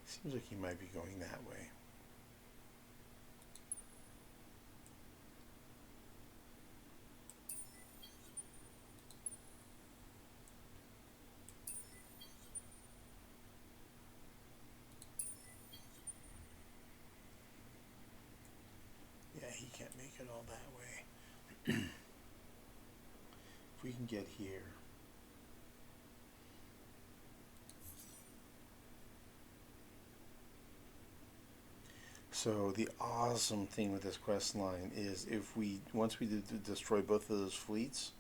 Seems like he might be going that way. Yeah, he can't make it all that way. If we can get here. So the awesome thing with this quest line is once we destroy both of those fleets,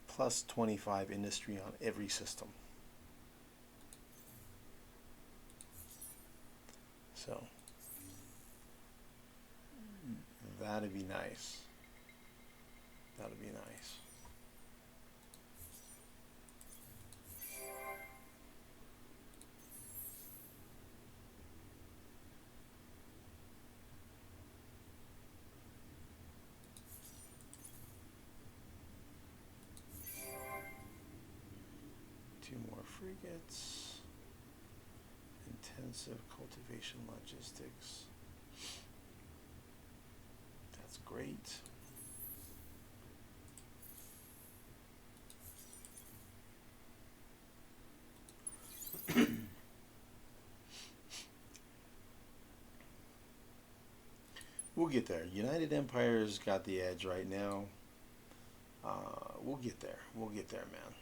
plus 25 industry on every system. So that'd be nice. That'd be nice. Two more frigates. Intensive cultivation logistics. That's great. We'll get there. United Empire's got the edge right now. We'll get there. We'll get there, man.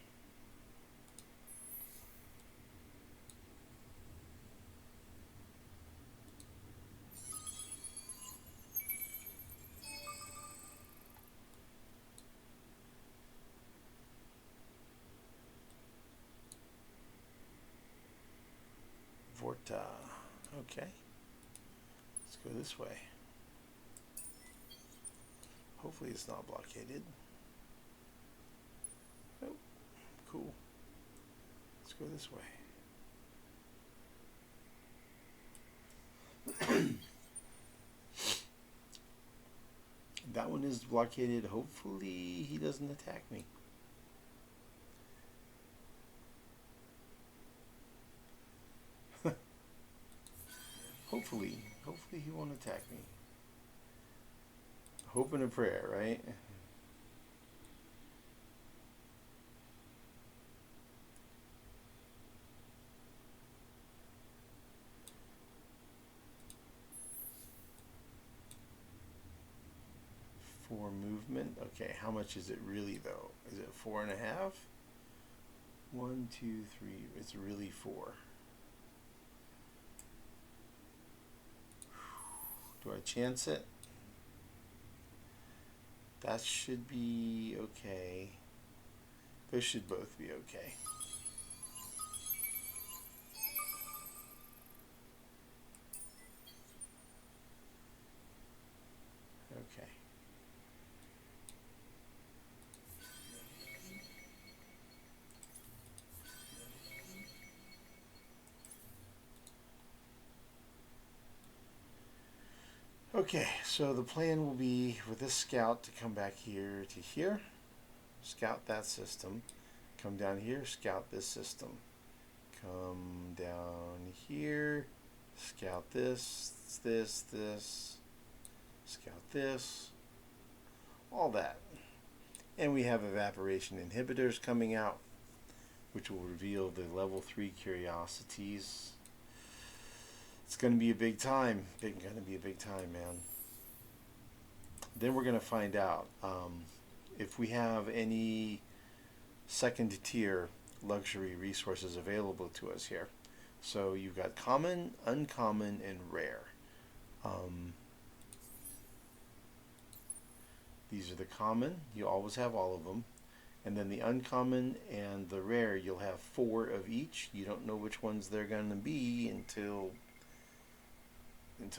Vorta. Okay. Let's go this way. Hopefully it's not blockaded. Oh, cool. Let's go this way. That one is blockaded. Hopefully he doesn't attack me. Hopefully he won't attack me. Hope and a prayer, right? For movement. Okay, how much is it really though? Is it 4.5? 1, 2, 3. It's really 4. Do I chance it? That should be okay. Those should both be okay. Okay. Okay, so the plan will be with this scout to come back here to here, scout that system, come down here, scout this system, come down here, scout this, scout this, all that. And we have evaporation inhibitors coming out, which will reveal the level 3 curiosities. It's going to be a big time. Going to be a big time, man. Then we're going to find out if we have any second tier luxury resources available to us here. So you've got common, uncommon, and rare. These are the common. You always have all of them. And then the uncommon and the rare, you'll have 4 of each. You don't know which ones they're going to be until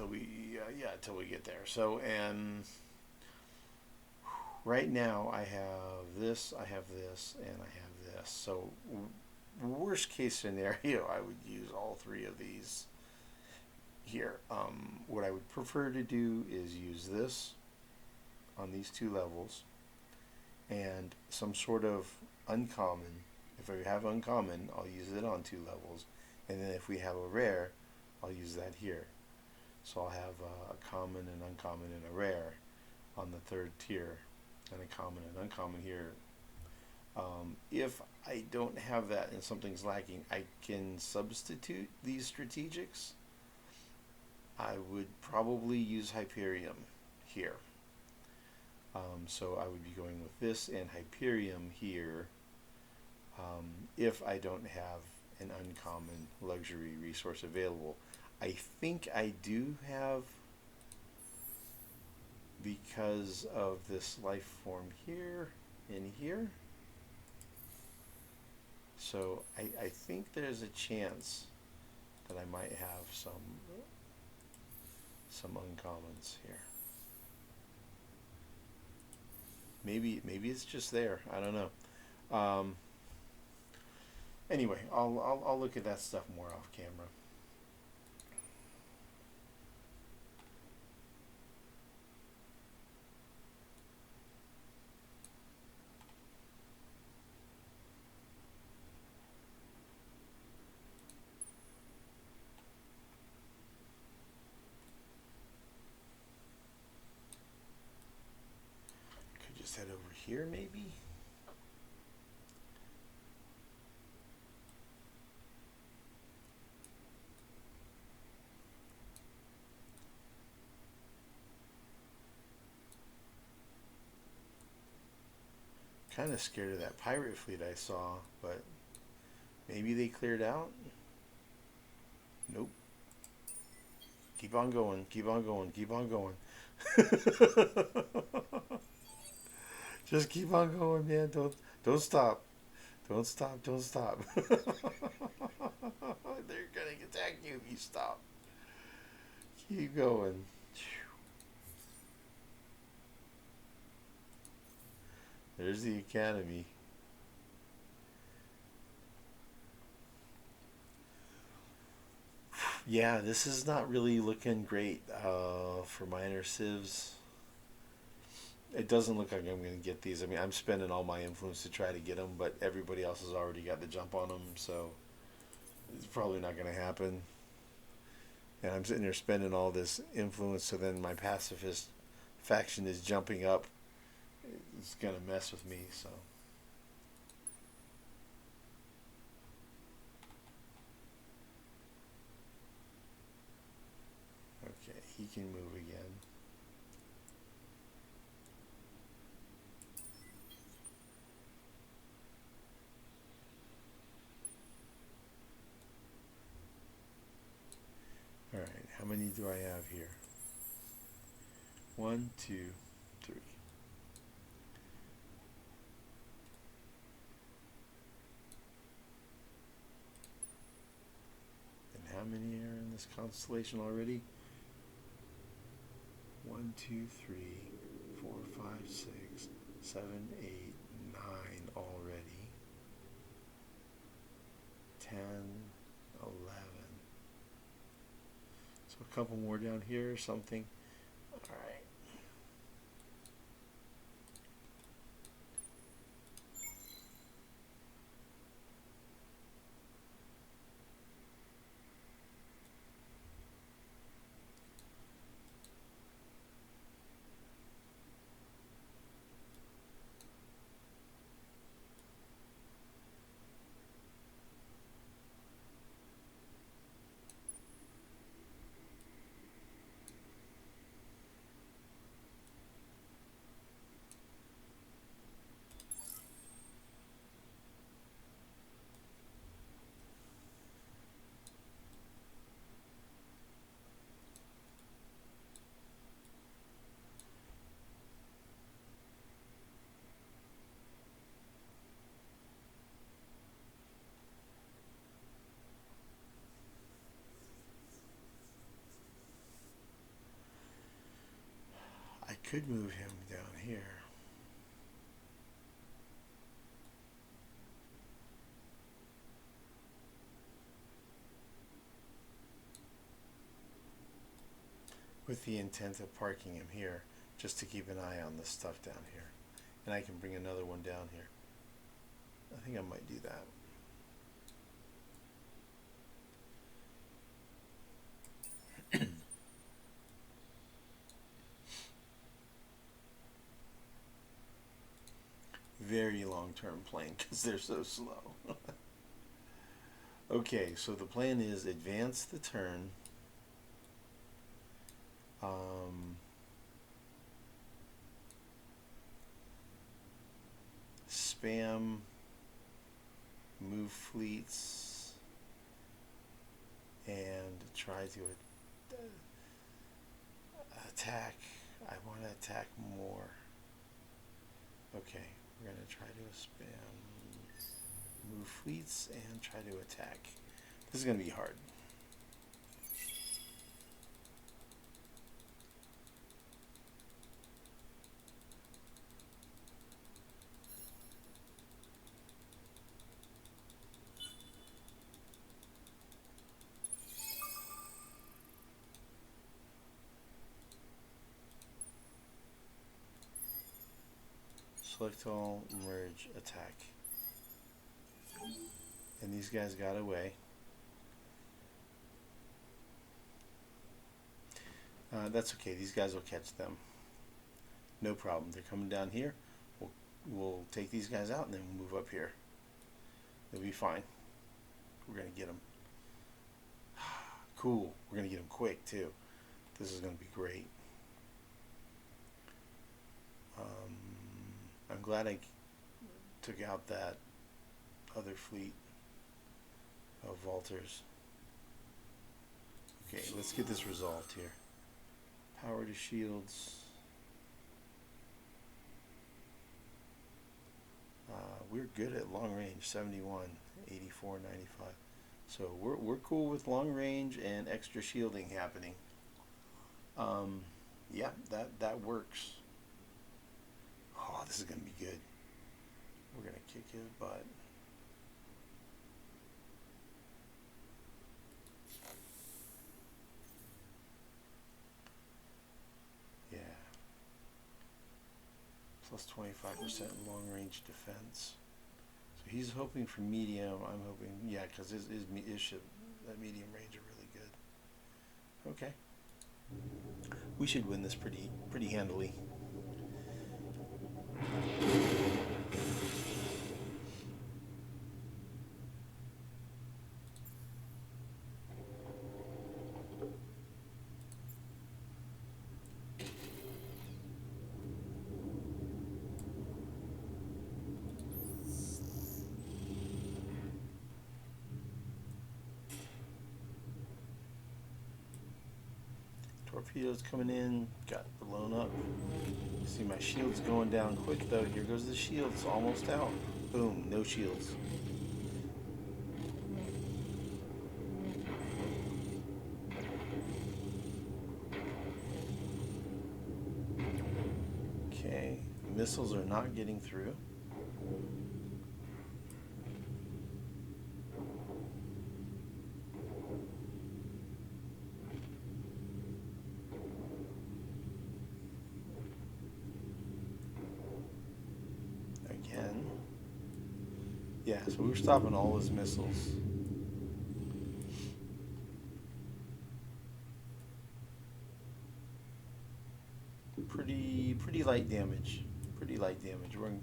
we get there. So, and right now I have this, and I have this. So worst case scenario, I would use all 3 of these here. What I would prefer to do is use this on these 2 levels and some sort of uncommon. If I have uncommon, I'll use it on 2 levels, and then if we have a rare, I'll use that here. So I'll have a common, an uncommon, and a rare on the 3rd tier, and a common and uncommon here. If I don't have that and something's lacking, I can substitute these strategics. I would probably use Hyperium here. So I would be going with this and Hyperium here if I don't have an uncommon luxury resource available. I think I do have, because of this life form here and here. So I think there's a chance that I might have some uncommons here. Maybe it's just there. I don't know. Anyway, I'll look at that stuff more off camera. Could just head over here, maybe. kind of scared of that pirate fleet I saw, but maybe they cleared out? Nope. Keep on going, keep on going, keep on going. Just keep on going, man. Don't stop. Don't stop, don't stop. They're gonna attack you if you stop. Keep going. There's the academy. Yeah, this is not really looking great for minor civs. It doesn't look like I'm going to get these. I mean, I'm spending all my influence to try to get them, but everybody else has already got the jump on them, so it's probably not going to happen. And I'm sitting there spending all this influence, so then my pacifist faction is jumping up. It's going to mess with me, so. Okay, he can move again. Alright, how many do I have here? 1, 2, 3. And how many are in this constellation already? 1, 2, 3, 4, 5, 6, 7, 8, 9 already. 10, 11. So a couple more down here or something. Alright. I could move him down here. With the intent of parking him here, just to keep an eye on this stuff down here. And I can bring another one down here. I think I might do that. Very long-term plan because they're so slow. Okay, so the plan is advance the turn. Spam, move fleets, and try to attack. I want to attack more. Okay, we're going to try to spam, move fleets, and try to attack. This is going to be hard. Select all, merge, attack. And these guys got away. That's okay, these guys will catch them. No problem, they're coming down here. We'll take these guys out and then we'll move up here. They'll be fine. We're going to get them. Cool, we're going to get them quick too. This is going to be great. I'm glad took out that other fleet of Vultures. Okay, let's get this resolved here. Power to shields. We're good at long range, 71, 84, 95. So we're cool with long range and extra shielding happening. Yeah, that works. Oh, this is gonna be good. We're gonna kick his butt. Yeah. Plus 25% long range defense. So he's hoping for medium. I'm hoping, yeah, because his that medium range are really good. Okay. We should win this pretty handily. Torpedoes coming in, got blown up. See my shields going down quick though. Here goes the shields, almost out. Boom, no shields. Okay, missiles are not getting through. Yeah, so we were stopping all his missiles. Pretty light damage. Pretty light damage. We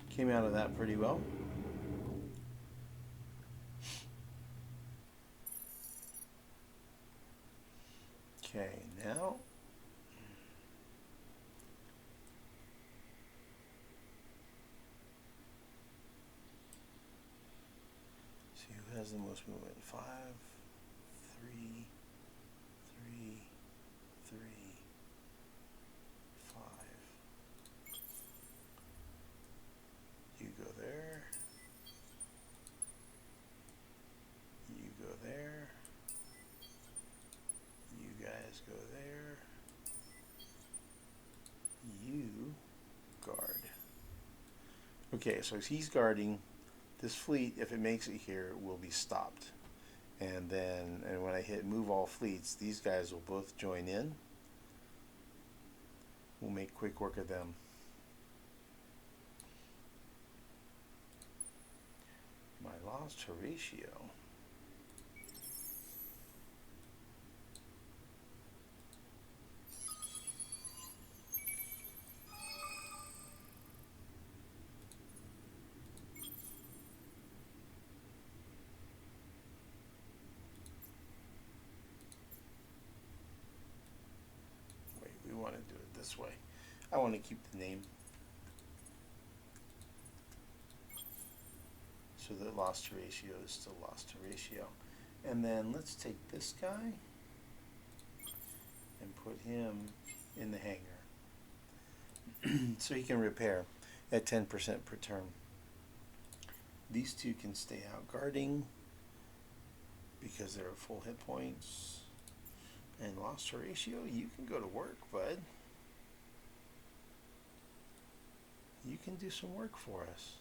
came out of that pretty well. Okay, now see who has the most movement. 5, 3, 3, 3, 5. You go there. You go there. You guys go there. You guard. Okay, so he's guarding. This fleet, if it makes it here, will be stopped. And when I hit move all fleets, these guys will both join in. We'll make quick work of them. My lost Horatio. Want to do it this way. I want to keep the name. So the lost Horatio is still lost Horatio. And then let's take this guy and put him in the hangar. So he can repair at 10% per turn. These two can stay out guarding because they're at full hit points. And lost Horatio, you can go to work, bud. You can do some work for us.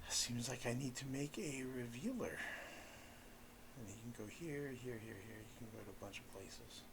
Seems like I need to make a revealer. And you can go here, here, here, here. You can go to a bunch of places.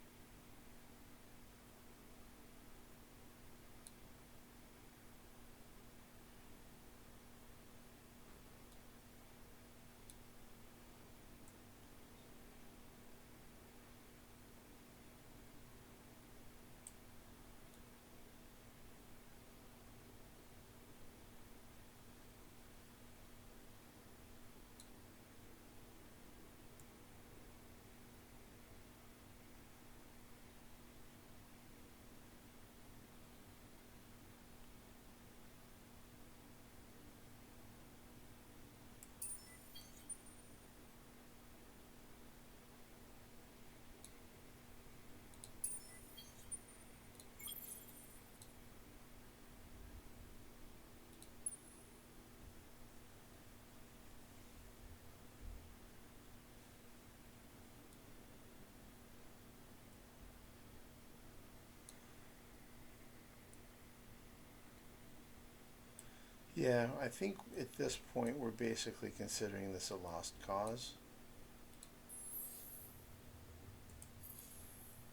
Yeah, I think at this point we're basically considering this a lost cause.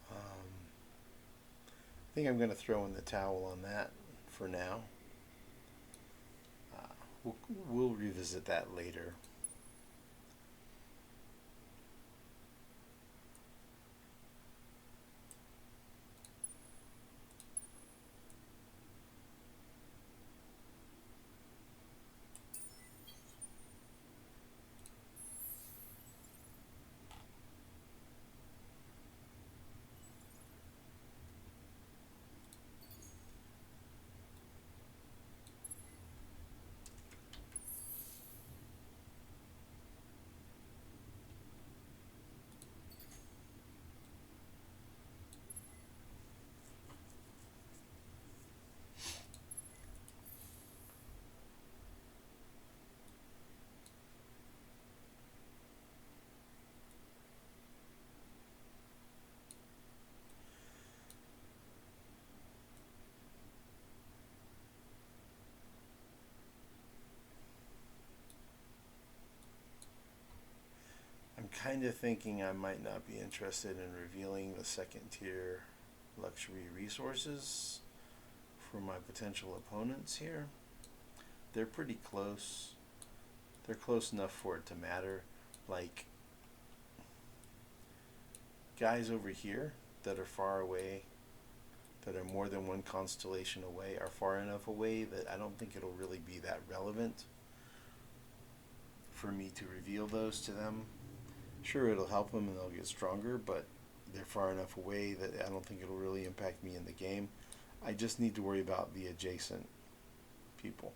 I think I'm going to throw in the towel on that for now. Uh, we'll revisit that later. I'm kind of thinking I might not be interested in revealing the second tier luxury resources for my potential opponents here. They're pretty close. They're close enough for it to matter. Like, guys over here that are far away, that are more than one constellation away, are far enough away that I don't think it'll really be that relevant for me to reveal those to them. Sure, it'll help them and they'll get stronger, but they're far enough away that I don't think it'll really impact me in the game. I just need to worry about the adjacent people.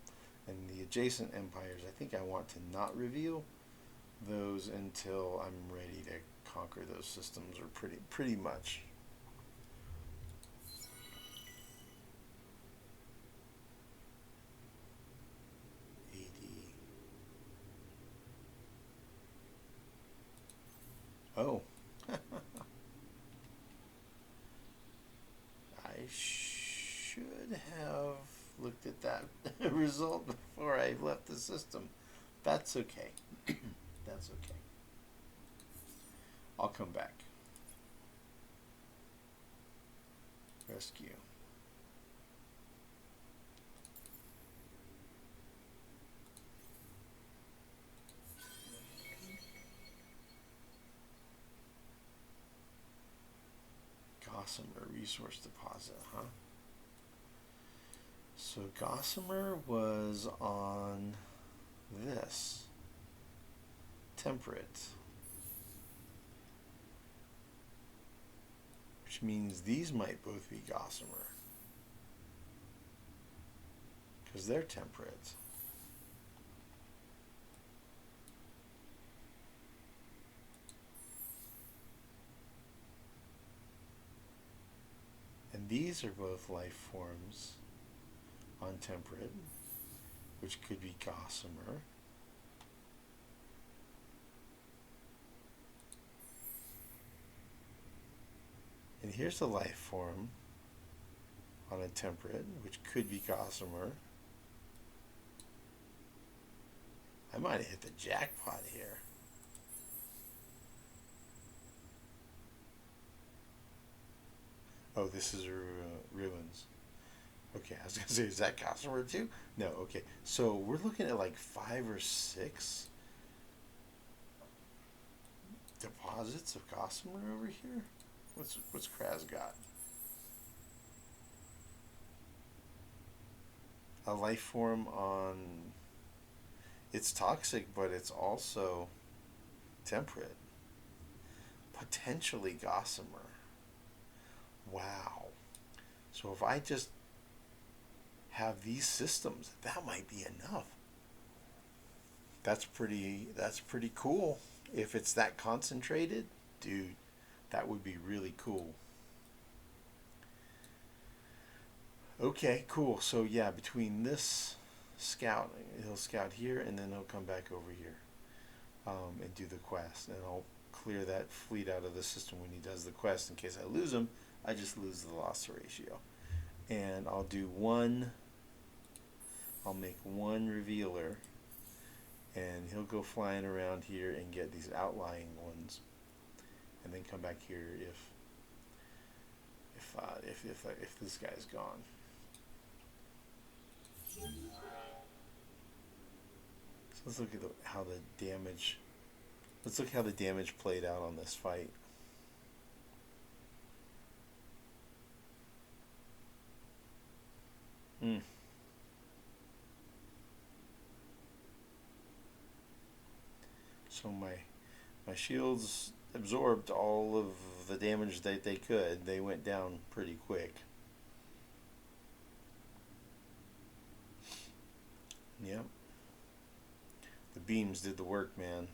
And the adjacent empires, I think I want to not reveal those until I'm ready to conquer those systems, or pretty much. Oh. I should have looked at that result before I left the system. That's okay. That's okay. I'll come back. Rescue. Gossamer resource deposit, huh? So Gossamer was on this. Temperate. Which means these might both be Gossamer. Because they're temperate. And these are both life forms on temperate, which could be Gossamer. And here's the life form on a temperate, which could be Gossamer. I might have hit the jackpot here. Oh, this is ruins. Okay, I was going to say, is that Gossamer too? No, okay. So we're looking at like 5 or 6 deposits of Gossamer over here. What's Kraz got? A life form on... It's toxic, but it's also temperate. Potentially Gossamer. Wow. So if I just have these systems, that might be enough. That's pretty cool. If it's that concentrated, dude, that would be really cool. Okay, cool. So yeah, between this scout, he'll scout here and then he'll come back over here and do the quest. And I'll clear that fleet out of the system when he does the quest. In case I lose him, I just lose the loss ratio. And I'll I'll make one revealer, and he'll go flying around here and get these outlying ones, and then come back here if this guy's gone. So let's look at how the damage. Let's look how the damage played out on this fight. So my shields absorbed all of the damage that they could. They went down pretty quick. Yep. The beams did the work, man.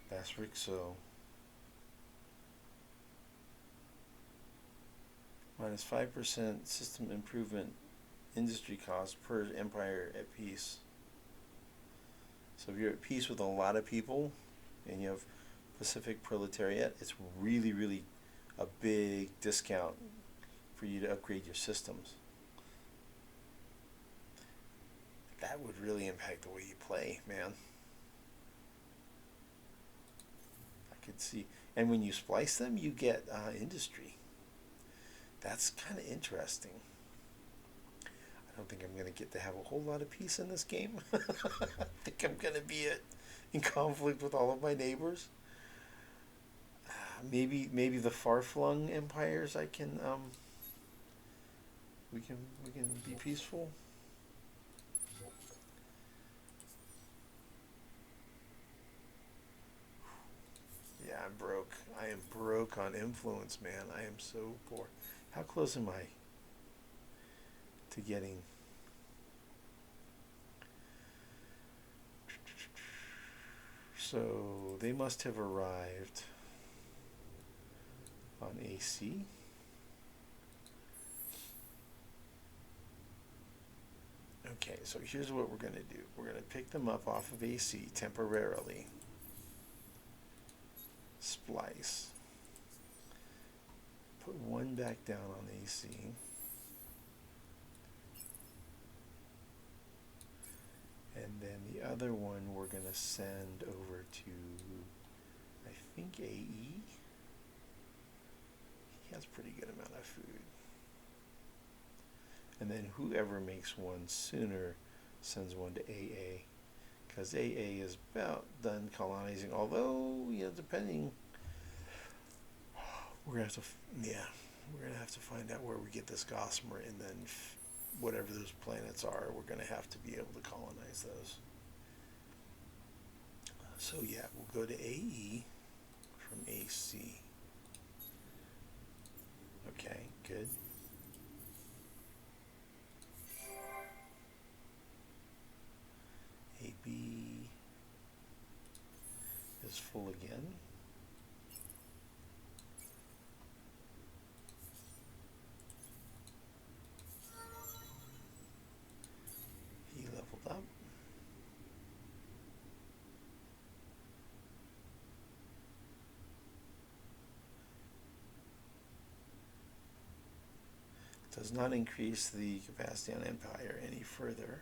That's Rixo. Minus 5% system improvement industry cost per empire at peace. So if you're at peace with a lot of people and you have Pacific proletariat, it's really, really a big discount for you to upgrade your systems. That would really impact the way you play, man. I could see. And when you splice them, you get industry. That's kind of interesting. I don't think I'm going to get to have a whole lot of peace in this game. I think I'm going to be in conflict with all of my neighbors. Maybe the far-flung empires I can we can be peaceful. Yeah, I'm broke. I am broke on influence, man. I am so poor. How close am I to getting? So they must have arrived on AC. Okay, so here's what we're going to do. We're going to pick them up off of AC temporarily. Splice. Put one back down on AC. And then the other one we're going to send over to, I think, AE. He has a pretty good amount of food. And then whoever makes one sooner sends one to AA. Because AA is about done colonizing. Although, depending, we're going to have to find out where we get this Gossamer, and then whatever those planets are, we're going to have to be able to colonize those. So yeah, we'll go to AE from AC. Okay, good. AB is full again. He leveled up. Does not increase the capacity on Empire any further.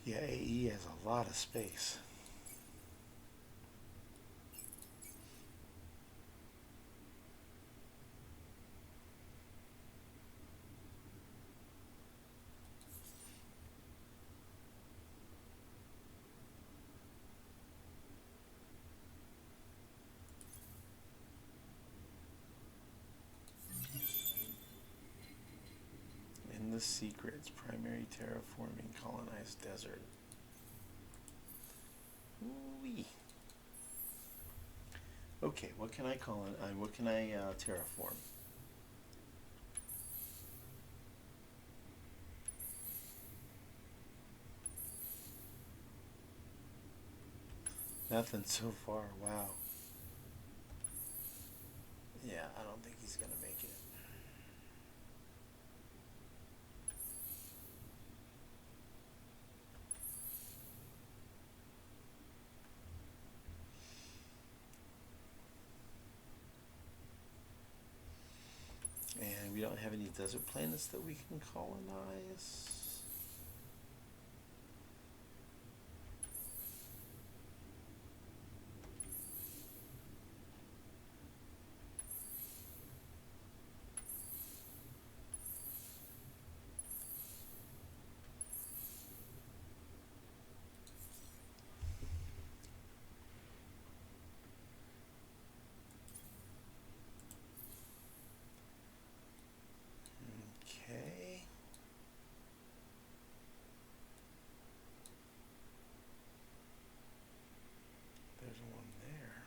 Yeah, AE has a lot of space. the secrets. Primary terraforming, colonized desert. Ooh-wee. Okay, what can I what can I terraform? Nothing so far. Wow. Yeah, I don't think he's gonna make it. And we don't have any desert planets that we can colonize. Okay. There's one there.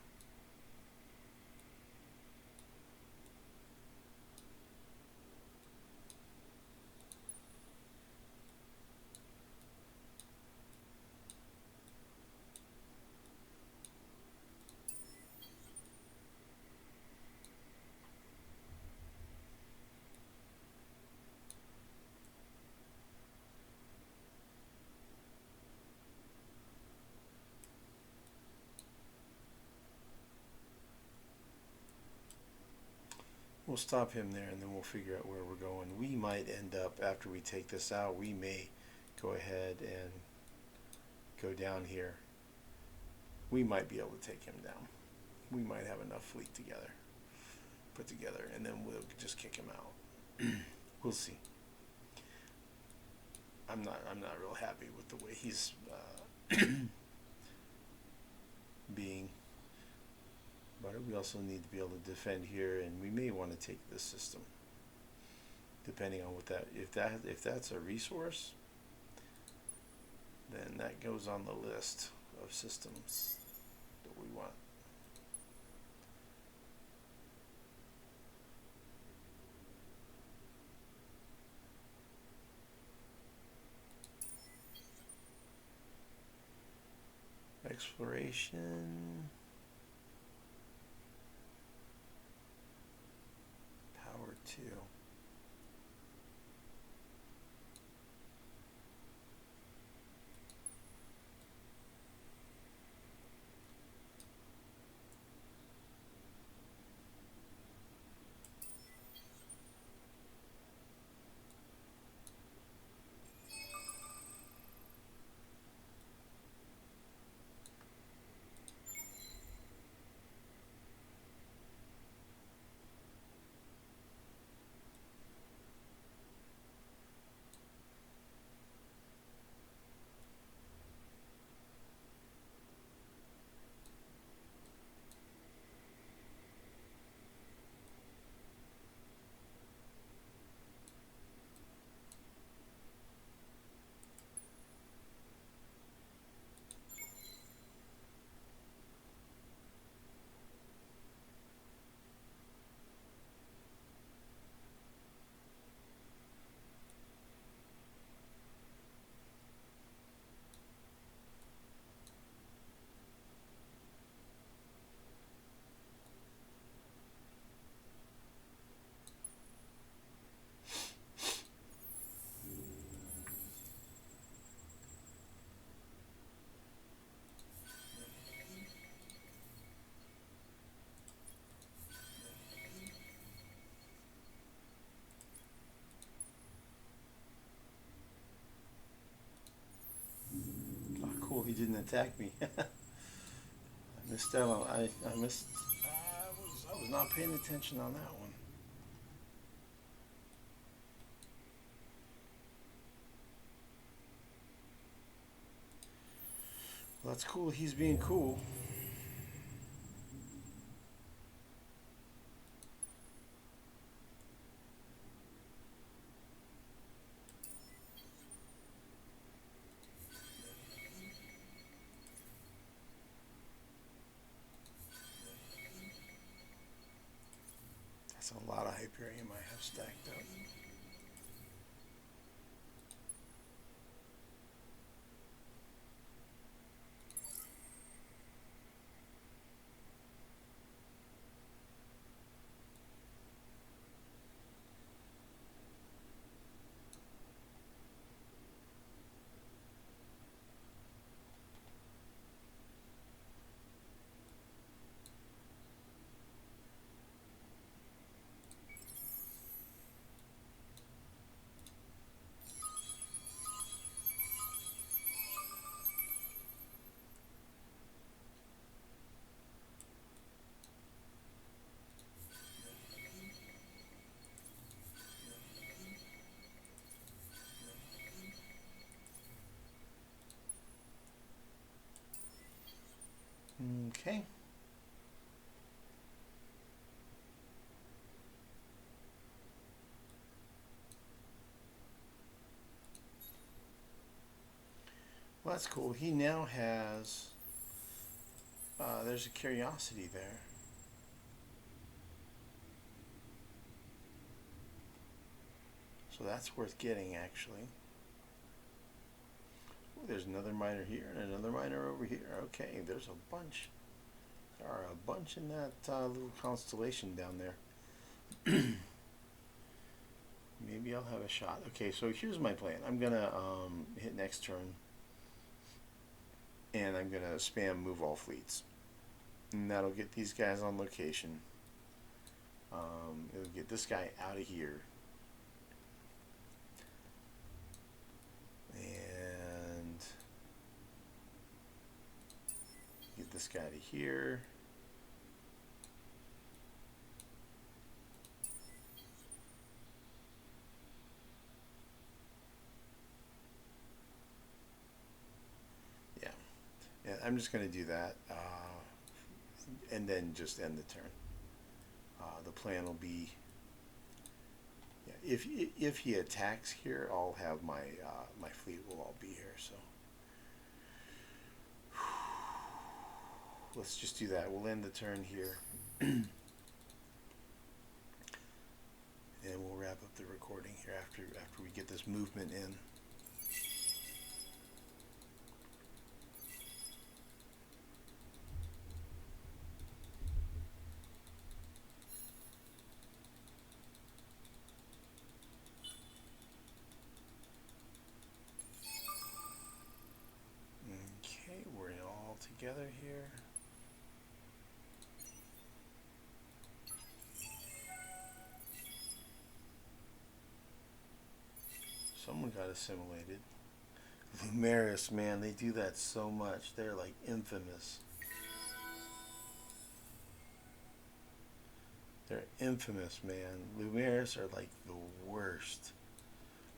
We'll stop him there and then we'll figure out where we're going. We might end up, after we take this out, we may go ahead and go down here. We might be able to take him down. We might have enough fleet put together, and then we'll just kick him out. We'll see. I'm not real happy with the way he's being. But we also need to be able to defend here, and we may want to take this system, depending on what if that's a resource, then that goes on the list of systems that we want. Exploration. Power 2. Cool, he didn't attack me. I missed out on. I missed. I was not paying attention on that one. Well, that's cool. He's being cool. Hyperion I have stacked up. Okay. Well, that's cool. He now has, there's a curiosity there. So that's worth getting, actually. Ooh, there's another miner here and another miner over here. Okay, there's a bunch. There are a bunch in that little constellation down there. Maybe I'll have a shot. Okay, so here's my plan. I'm going to hit next turn. And I'm going to spam move all fleets. And that'll get these guys on location. It'll get this guy out of here. And get this guy to here. Yeah, I'm just going to do that, and then just end the turn. The plan will be, yeah, if he attacks here, I'll have my my fleet will all be here. So let's just do that. We'll end the turn here, and we'll wrap up the recording here after we get this movement in. Together here. Someone got assimilated. Lumeris, man, they do that so much. They're like infamous. They're infamous, man. Lumeris are like the worst.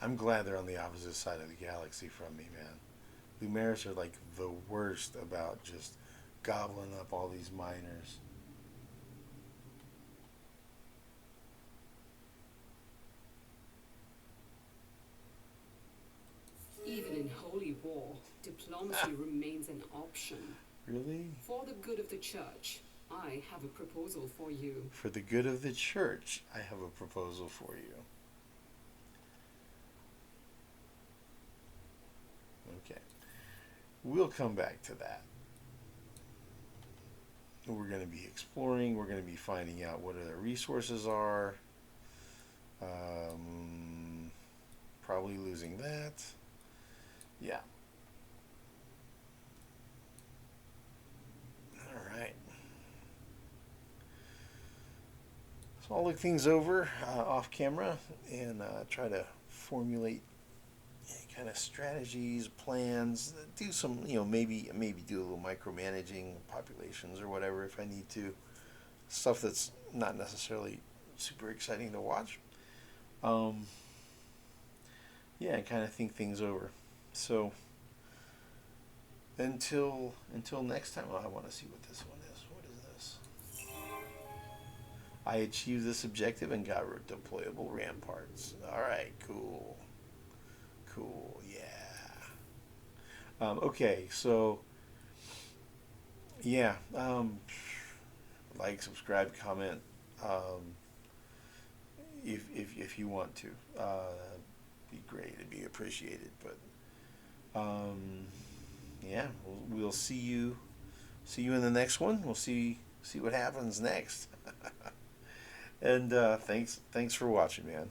I'm glad they're on the opposite side of the galaxy from me, man. Lumeris are like the worst about just gobbling up all these miners. Even in holy war, diplomacy remains an option. Really? For the good of the church, I have a proposal for you. For the good of the church, I have a proposal for you. Okay. We'll come back to that. We're going to be exploring. We're going to be finding out what other resources are. Probably losing that. Yeah. All right. So I'll look things over off camera and try to formulate kind of strategies, plans, do some, maybe do a little micromanaging populations or whatever if I need to. Stuff that's not necessarily super exciting to watch. Yeah, kind of think things over. So until next time, I want to see what this one is. What is this? I achieved this objective and got deployable ramparts. All right, cool. Cool, yeah. Okay, so yeah, like, subscribe, comment. if you want to. Be great. It'd be appreciated. But yeah, we'll see you. See you in the next one. We'll see what happens next. And thanks for watching, man.